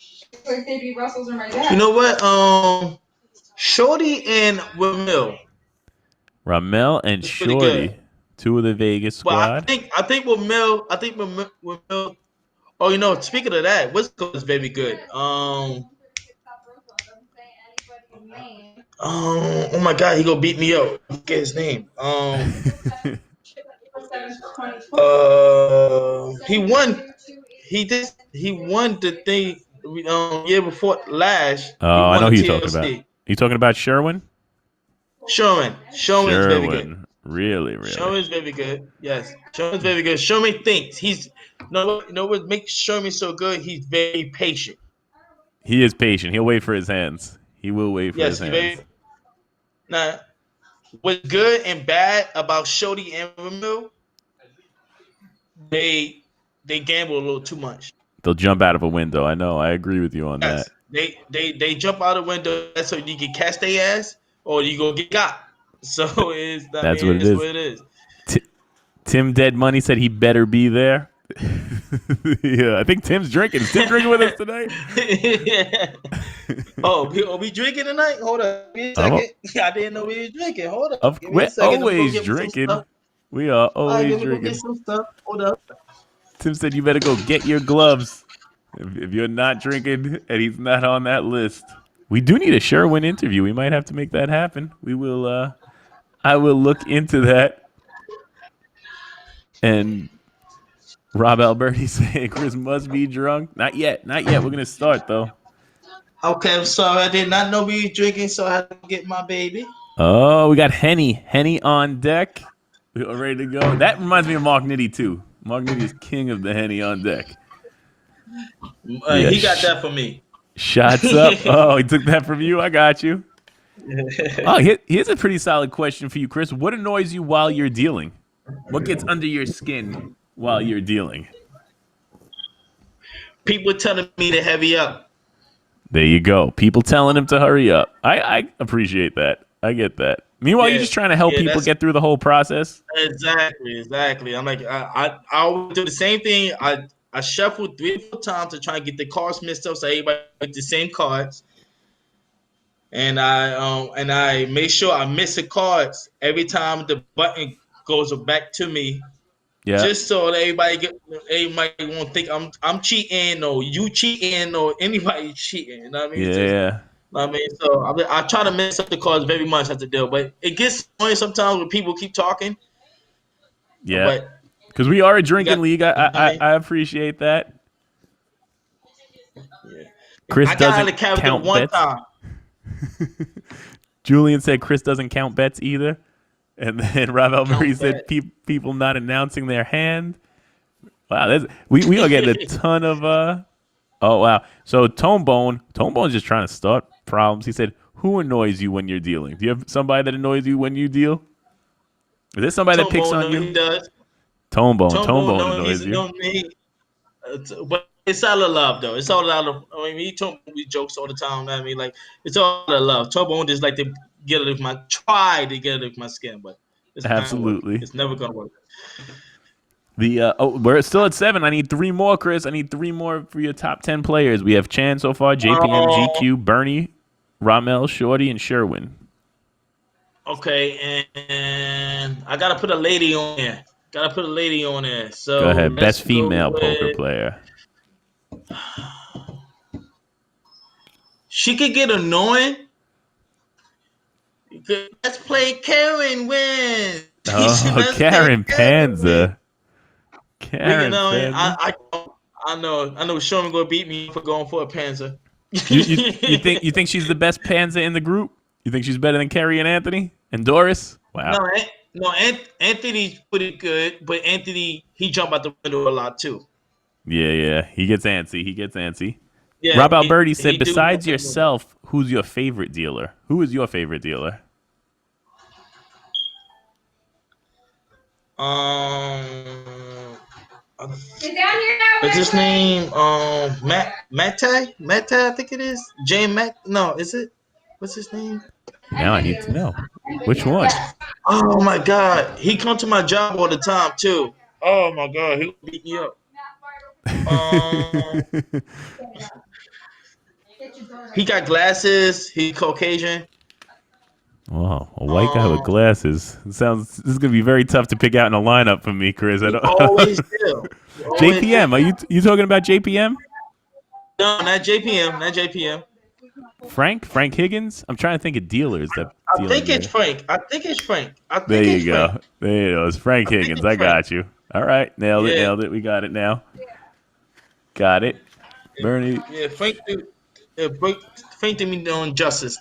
S3: Like they be Russells or my dad.
S2: You know what? Shorty and Ramil.
S1: Ramel and
S2: It's pretty good.
S1: Shorty, two of the Vegas
S2: But
S1: squad.
S2: I think Ramil. Oh, you know, speaking of that, what's is very good. Oh my God, he gonna beat me up. Get his name. He won. He won the thing. Year before last, he
S1: Oh, I
S2: won
S1: know
S2: the
S1: who you're talking about.
S2: TLC.
S1: You talking about Sherwin?
S2: Sherman's very good.
S1: Sherwin, really.
S2: Sherman's very good. Yes, Sherman's very good. Sherman thinks he's. You know what makes Sherman so good? He's very patient.
S1: He is patient. He'll wait for his hands. He will wait for his
S2: Yes, he's
S1: hands.
S2: very. Now, what's good and bad about Shody and Ramil? They gamble a little too much.
S1: They'll jump out of a window. I know. I agree with you on
S2: Yes,
S1: that.
S2: they jump out the window so you can catch their ass or you go get got. So
S1: That's what it
S2: it's
S1: is.
S2: what it is.
S1: Tim Dead Money said he better be there. Yeah, I think Tim's drinking. Is Tim drinking with us today?
S2: Yeah. Oh, we drinking tonight? Hold up. Give me a second. I didn't know we were drinking. Hold up. Give me
S1: We're
S2: a second.
S1: always drinking. We are always
S2: Let me go
S1: drinking.
S2: get some stuff. Hold up.
S1: Tim said you better go get your gloves if you're not drinking and he's not on that list. We do need a Sherwin interview. We might have to make that happen. We will. I will look into that. And Rob Alberti saying Chris must be drunk. Not yet. Not yet. We're gonna start though.
S2: Okay, I'm sorry. I did not know we were drinking, so I had to get my baby.
S1: Oh, we got Henny on deck. We are ready to go. That reminds me of Mark Nitty too. Mark Nitty is king of the Henny on deck. Yeah,
S2: He got that for me.
S1: Shots up. Oh, he took that from you. I got you. Oh, here's a pretty solid question for you, Chris. What annoys you while you're dealing? What gets under your skin while you're dealing?
S2: People telling me to heavy up.
S1: There you go. People telling him to hurry up. I appreciate that. I get that. Meanwhile, you're just trying to help people get through the whole process.
S2: Exactly. I'm like, I always do the same thing. I shuffle 3 or 4 times to try and get the cards mixed up so everybody get the same cards. And I make sure I miss the cards every time the button goes back to me.
S1: Yeah.
S2: Just so that everybody won't think I'm cheating or you cheating or anybody cheating. You know what I mean?
S1: Yeah.
S2: So I try to mess up the cards very much as a deal, but it gets annoying sometimes when people keep talking.
S1: Yeah. Because we are a drinking league. I appreciate that.
S2: Yeah.
S1: Chris doesn't count bets. Julian said Chris doesn't count bets either. And then Rob Albury said people not announcing their hand. Wow, we are getting a ton of oh wow. So Tonebone's just trying to start problems. He said, "Who annoys you when you're dealing? Do you have somebody that annoys you when you deal? Is there somebody that picks on you?"
S2: He does.
S1: Tonebone annoys you.
S2: But it's all of love, though. It's all out of. I mean, he told me jokes all the time. I mean, like it's all out of love. Tonebone just like to get it with try to get it with my skin, but it's
S1: absolutely.
S2: It's never gonna work.
S1: We're still at 7. I need 3 more, Chris. I need 3 more for your top 10 players. We have Chan so far, JPM, GQ, Bernie, Ramel, Shorty, and Sherwin.
S2: Okay, and I gotta put a lady on here. Gotta put a lady on there.
S1: Go
S2: So
S1: ahead. Best
S2: let's go
S1: female poker
S2: with.
S1: player.
S2: She could get annoying. Let's play Karen win.
S1: Oh,
S2: Let's play
S1: Karen
S2: Karen win.
S1: Panza.
S2: You
S1: Karen
S2: know,
S1: Panza.
S2: I know. Sherman gonna beat me for going for a Panzer.
S1: You think she's the best Panza in the group? You think she's better than Carrie and Anthony and Doris?
S2: no,
S1: Wow.
S2: no. Anthony's pretty good, but Anthony he jumped out the window a lot too.
S1: Yeah. He gets antsy. He gets antsy.
S2: Yeah,
S1: Rob Alberti
S2: he
S1: said,
S2: do jump out
S1: besides
S2: the window.
S1: yourself, who's your favorite dealer? Who is your favorite dealer?
S2: Um,
S3: Get down here now,
S2: is his
S3: Ray.
S2: name Matt? I think it is. James Matt? No, is it? What's his name?
S1: Now I need to know. Which one?
S2: Oh my God, he come to my job all the time too. Oh my God, he beat me up. Um, he got glasses. He Caucasian.
S1: Wow, a white guy with
S2: Um,
S1: glasses. This is gonna be very tough to pick out in a lineup for me, Chris. I
S2: he
S1: don't.
S2: always do. He always
S1: JPM, are
S2: do.
S1: you talking about JPM?
S2: No, not JPM. Not JPM.
S1: Frank Higgins? I'm trying to think of dealers that
S2: I
S1: dealing
S2: think it's
S1: there.
S2: Frank. I think it's Frank. I
S1: There
S2: think
S1: you
S2: it's Frank.
S1: go. There you go. It's Frank
S2: I think
S1: Higgins.
S2: it's
S1: I
S2: Frank.
S1: got you. All right, nailed it.
S2: Yeah,
S1: Nailed it. We got it now. Got it. Bernie.
S2: yeah. Frank did me doing justice.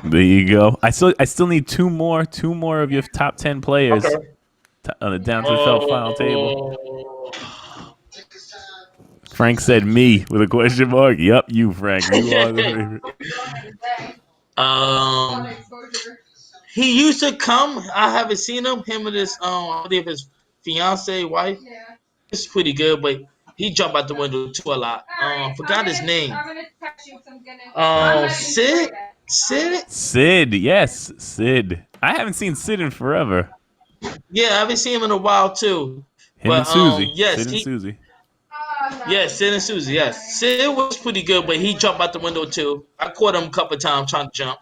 S1: There you go. I still need two more of your top 10 players
S2: Okay.
S1: on the down to the felt final table.
S2: Oh.
S1: Frank said me with a question mark. Yep, you Frank. You are the favorite.
S2: um, he used to come. I haven't seen him. Him and his I believe his fiance wife. It's pretty good, but he jumped out the window too a lot. Forgot his name. Sid. Sid.
S1: Sid, yes, Sid. I haven't seen Sid in forever.
S2: Yeah, I haven't seen him in a while too.
S1: Him and
S2: But
S1: Susie.
S2: yes,
S1: Sid and Susie.
S2: Sid and Susie, yes. Sid was pretty good, but he jumped out the window too. I caught him a couple of times trying to jump.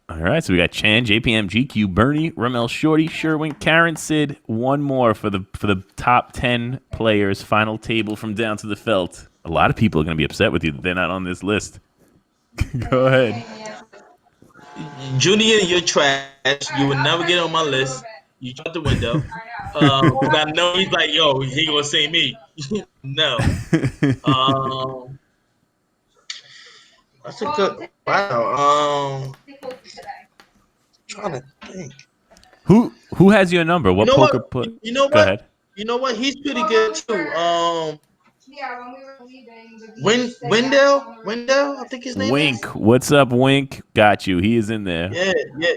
S1: All right, so we got Chan, JPM, GQ, Bernie, Ramel, Shorty, Sherwin, Karen, Sid. One more for the top 10 players. Final table from down to the felt. A lot of people are going to be upset with you that they're not on this list. Go ahead.
S2: Junior, you're trash. You would never get on my list. You jumped the window. Because I know he's like, yo, he gonna say me. No. Um, that's a good. Wow. Trying to think.
S1: Who has your number?
S2: You
S1: What
S2: know
S1: poker
S2: what?
S1: put?
S2: You know
S1: Go
S2: what?
S1: ahead.
S2: You know what? He's pretty good too.
S3: Yeah, when we were leaving, the
S2: Wendell, I think his name is.
S1: Wink. What's up, Wink? Got you. He is in there.
S2: Yeah, yeah,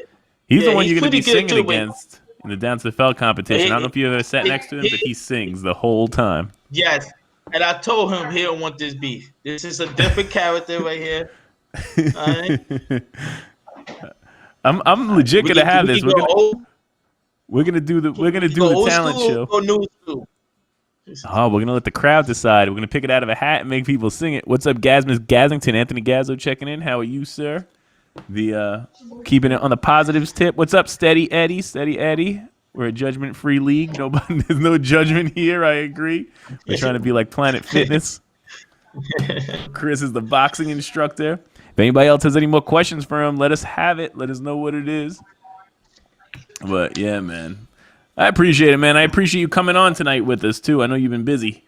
S1: He's the
S2: yeah.
S1: one
S2: He's
S1: you're going to
S2: pretty
S1: be
S2: good
S1: singing
S2: too. But
S1: against in the down to the felt competition. I don't know if you ever sat next to him, but he sings the whole time.
S2: yes, and I told him he don't want this beef. This is a different character right here. All right.
S1: I'm legit gonna have
S2: We
S1: this.
S2: can go old.
S1: We're gonna do the
S2: We can go
S1: the
S2: old
S1: talent
S2: school
S1: show.
S2: or new school.
S1: Oh, we're gonna let the crowd decide. We're gonna pick it out of a hat and make people sing it. What's up, Gasmus Gazington? Anthony Gazzo checking in. How are you, sir? The keeping it on the positives tip. What's up, Steady Eddie? Steady Eddie. We're a judgment-free league. Nobody, there's no judgment here. I agree. We're trying to be like Planet Fitness. Chris is the boxing instructor. If anybody else has any more questions for him, let us have it. Let us know what it is. But yeah, man. I appreciate it, man. I appreciate you coming on tonight with us too. I know you've been busy.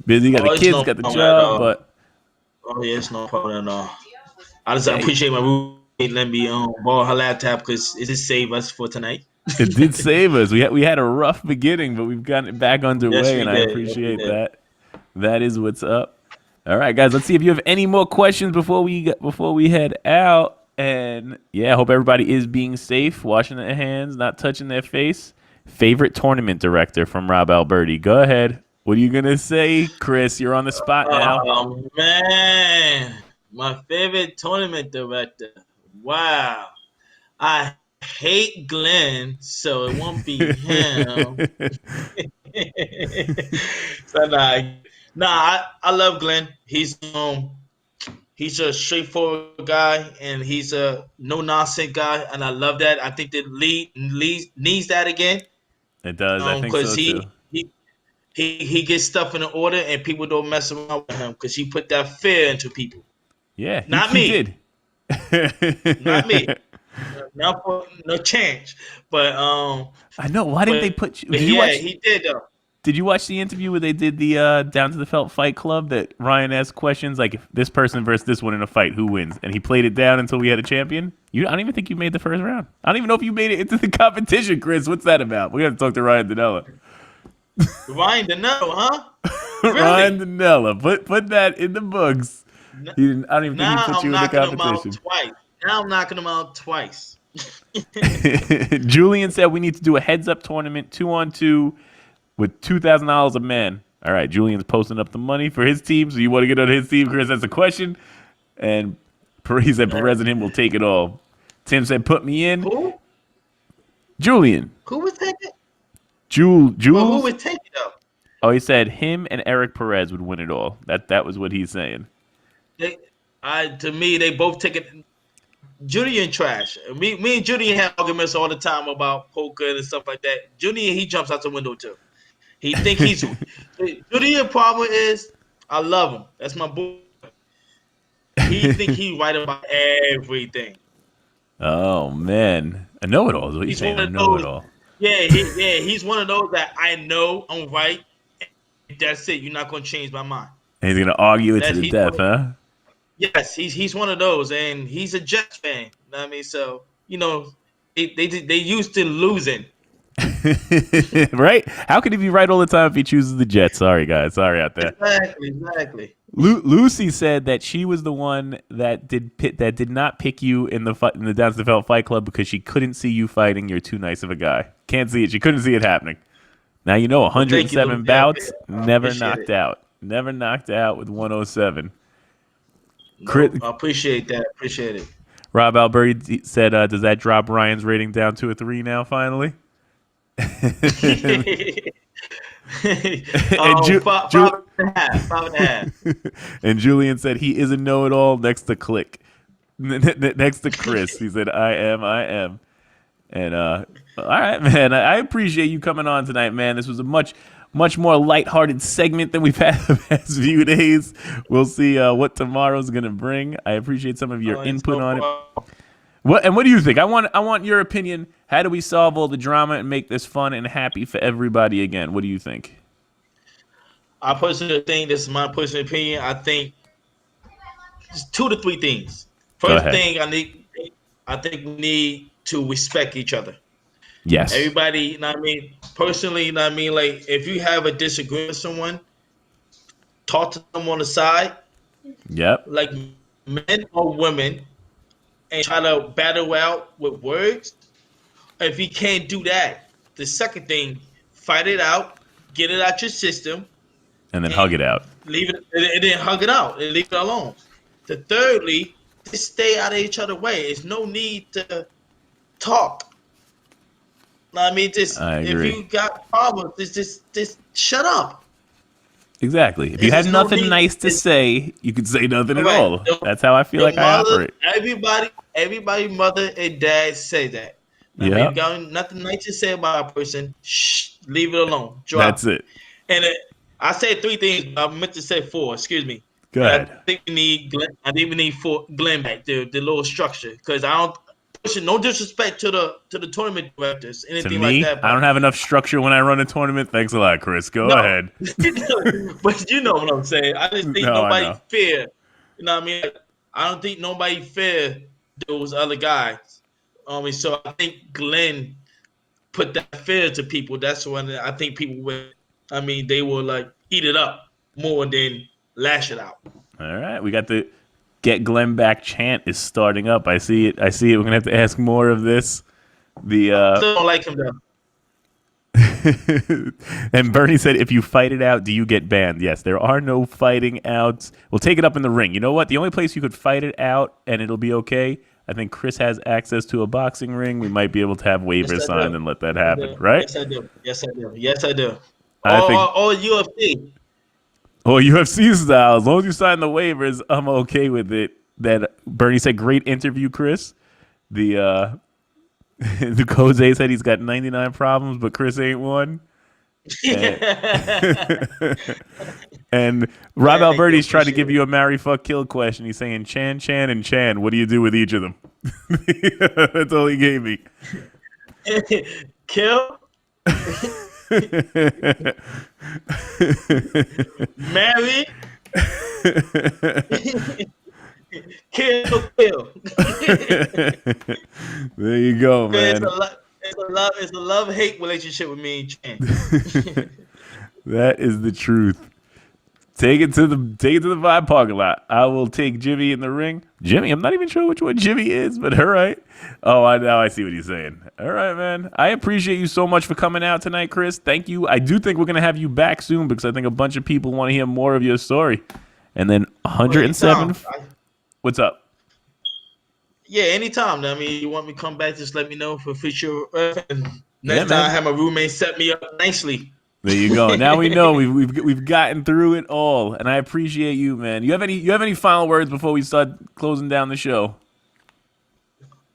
S1: Busy, got the
S2: It's
S1: kids,
S2: no
S1: got the
S2: problem at
S1: job,
S2: all.
S1: but
S2: Oh yeah, it's no problem at all. I just
S1: hey,
S2: appreciate my roommate letting me borrow her laptop because it just saved us for tonight.
S1: it did save us. We had a rough beginning, but we've gotten it back
S2: Yes,
S1: underway,
S2: we
S1: and I
S2: did. Yes, we
S1: appreciate
S2: did.
S1: that. That is what's up. All right, guys. Let's see if you have any more questions before we head out. And yeah, I hope everybody is being safe, washing their hands, not touching their face. Favorite tournament director from Rob Alberti. Go ahead. What are you gonna say, Chris? You're on the spot now.
S2: Oh man, my favorite tournament director. Wow, I hate Glenn, so it won't be him. So I love Glenn. He's a straightforward guy, and he's a no nonsense guy, and I love that. I think the league needs that again.
S1: It does. I think
S2: Because
S1: so too.
S2: he gets stuff in order, and people don't mess around with him because he put that fear into people.
S1: Yeah,
S2: Not
S1: he
S2: me,
S1: did.
S2: not me, no chance. But
S1: I know. Why didn't they
S2: but,
S1: put you?
S2: but yeah, he did though.
S1: Did you watch the interview where they did the Down to the Felt Fight Club that Ryan asked questions like if this person versus this one in a fight, who wins? And he played it down until we had a champion. I don't even think you made the first round. I don't even know if you made it into the competition, Chris. What's that about? We got to talk to Ryan Danella.
S2: Ryan Danilo, huh?
S1: Ryan
S2: Really?
S1: Danella, put that in the books. He didn't. I don't even think he
S2: Now
S1: put
S2: I'm
S1: you in the
S2: knocking him out
S1: competition.
S2: twice. Now I'm knocking him out twice.
S1: Julian said we need to do a heads up tournament 2-on-2 with $2,000 a man. All right, Julian's posting up the money for his team. So you want to get on his team, Chris? That's a question. And he said Perez and him will take it all. Tim said put me in.
S2: Who?
S1: Julian.
S2: Who was taking?
S1: Jules.
S2: Well, who was taking though?
S1: Oh, he said him and Eric Perez would win it all. That was what he's saying.
S2: To me, they both take it. Julian trash. Me and Julian have arguments all the time about poker and stuff like that. Julian, he jumps out the window too. He think he's Julian. Problem is, I love him. That's my boy. He think he right about everything.
S1: Oh man, a know-it-all is what you're saying. A know-it-all.
S2: Yeah, he's one of those that I know I'm right. That's it. You're not gonna change my mind.
S1: And he's gonna argue it to the death, huh?
S2: Yes, he's one of those, and he's a Jets fan. You know what I mean, so they used to losing.
S1: Right? How could he be right all the time if he chooses the Jets? Sorry, guys. Sorry out there.
S2: Exactly.
S1: Lucy said that she was the one that did not pick you in the Down to the Felt Fight Club because she couldn't see you fighting. You're too nice of a guy. Can't see it. She couldn't see it happening. Now you know 107 bouts, never knocked out. Never knocked out with 107.
S2: I appreciate that. Appreciate it.
S1: Rob Alberti said, does that drop Ryan's rating down to a 3 now, finally?
S2: Five and a half.
S1: And Julian said he is a know-it-all next to Click. Next to Chris. He said, I am. And all right, man. I appreciate you coming on tonight, man. This was a much more lighthearted segment than we've had the past few days. We'll see what tomorrow's gonna bring. I appreciate some of your input on it. What do you think? I want your opinion. How do we solve all the drama and make this fun and happy for everybody again? What do you think?
S2: I personally think, this is my personal opinion, I think it's 2 to 3 things. First thing, I think we need to respect each other.
S1: Yes.
S2: Everybody, you know what I mean? Personally, you know what I mean? Like, if you have a disagreement with someone, talk to them on the side.
S1: Yep.
S2: Like men or women, and try to battle out with words. If you can't do that, the second thing, fight it out, get it out your system,
S1: and then hug it out.
S2: Leave it, and then hug it out and leave it alone. The thirdly, just stay out of each other's way. There's no need to talk. I mean, if you got problems, just shut up.
S1: Exactly. If you had nothing nice to say, you could say nothing at all. That's how I feel like I operate.
S2: Everybody, mother and dad say that.
S1: Yeah.
S2: You got nothing nice to say about a person, shh, leave it alone. Drop.
S1: That's it.
S2: And I said 3 things, but I meant to say 4. Excuse me.
S1: Go ahead.
S2: I think we need Glenn back, the little structure, because I don't. No disrespect to the tournament directors, anything like that.
S1: I don't have enough structure when I run a tournament. Thanks a lot, Chris. Go ahead.
S2: But you know what I'm saying. I just think nobody fear. You know what I mean? I don't think nobody fear those other guys. So I think Glenn put that fear to people. That's when I think people would. I mean, they will like eat it up more than lash it out.
S1: All right, we got the Get Glenn Back chant is starting up. I see it. We're gonna have to ask more of this. I
S2: still don't like him though.
S1: And Bernie said, if you fight it out, do you get banned? Yes, there are no fighting outs. We'll take it up in the ring. You know what? The only place you could fight it out and it'll be okay, I think Chris has access to a boxing ring. We might be able to have waivers signed and let that happen, right?
S2: Yes, I do. Or UFC.
S1: Or UFC style. As long as you sign the waivers, I'm okay with it. That Bernie said, great interview, Chris. Jose said he's got 99 problems, but Chris ain't one. And, and Rob
S2: Thank you.
S1: Alberti's trying to
S2: Appreciate
S1: give
S2: it.
S1: you a marry, fuck, kill question. He's saying Chan, Chan, and Chan. What do you do with each of them? That's all he gave me.
S2: Kill, marry, kill, kill.
S1: There you go,
S2: It's
S1: man.
S2: a love. It's a love hate relationship with me and Chan.
S1: That is the truth. Take it to the vibe parking lot. I will take Jimmy in the ring. Jimmy, I'm not even sure which one Jimmy is, but all right. Oh, now I see what he's saying. All right, man. I appreciate you so much for coming out tonight, Chris. Thank you. I do think we're gonna have you back soon because I think a bunch of people want to hear more of your story. And then
S2: Well,
S1: 107.
S2: anytime.
S1: What's up?
S2: Yeah, anytime. I mean, you want me to come back? Just let me know for future. And
S1: Yeah,
S2: next time, I
S1: man.
S2: have my roommate set me up nicely.
S1: There you go. Now we know we've gotten through it all, and I appreciate you, man. You have any final words before we start closing down the show?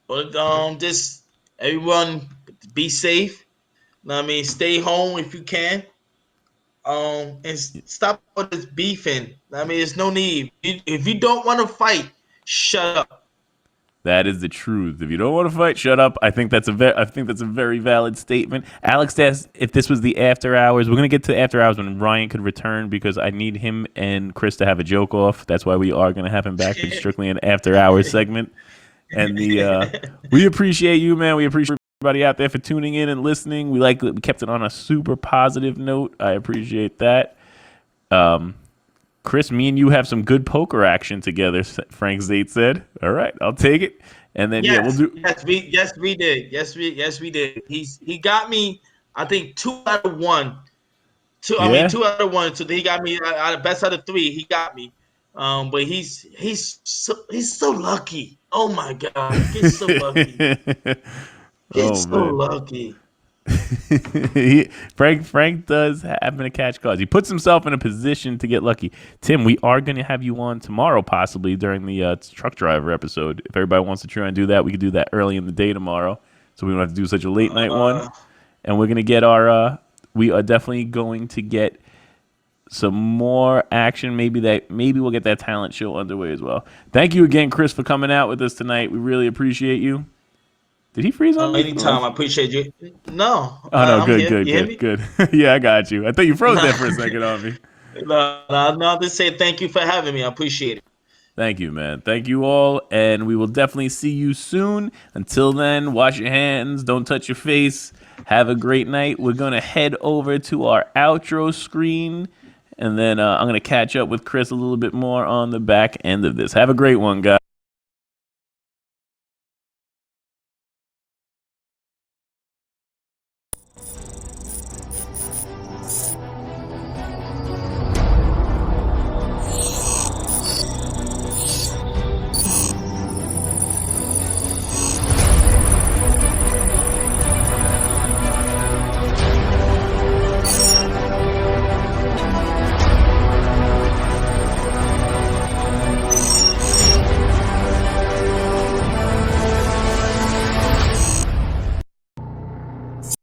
S2: But just everyone be safe. Know what I mean, stay home if you can. And stop with this beefing. I mean, there's no need. If you don't want to fight, shut up.
S1: That is the truth. If you don't want to fight, shut up. I think that's a very valid statement. Alex asked if this was the after hours. We're gonna get to after hours when Ryan could return because I need him and Chris to have a joke off. That's why we are gonna have him back for strictly an after hours segment. And we appreciate you, man. We appreciate everybody out there for tuning in and listening. We kept it on a super positive note. I appreciate that. Chris, me and you have some good poker action together. Frank Zate said, "All right, I'll take it." And then we'll do.
S2: Yes, we did. Yes, we did. He got me. I think 2 out of 1.
S1: Yeah.
S2: 2 out of 1. So he got me out of best out of 3. He got me. But he's so lucky. Oh my God, he's so lucky. He's so
S1: Man.
S2: lucky.
S1: Frank does happen to catch cards. He puts himself in a position to get lucky. Tim, we are going to have you on tomorrow, possibly during the truck driver episode. If everybody wants to try and do that, we could do that early in the day tomorrow, so we don't have to do such a late night one. And we're going to get our. We are definitely going to get some more action. Maybe we'll get that talent show underway as well. Thank you again, Chris, for coming out with us tonight. We really appreciate you. Did he freeze on me?
S2: Anytime. I appreciate you. No.
S1: Oh no,
S2: I'm
S1: good,
S2: here. You hear me?
S1: good. Yeah, I got you. I thought you froze there for a second on me.
S2: No, just say thank you for having me. I appreciate it.
S1: Thank you, man. Thank you all, and we will definitely see you soon. Until then, wash your hands, don't touch your face. Have a great night. We're gonna head over to our outro screen, and then I'm gonna catch up with Chris a little bit more on the back end of this. Have a great one, guys.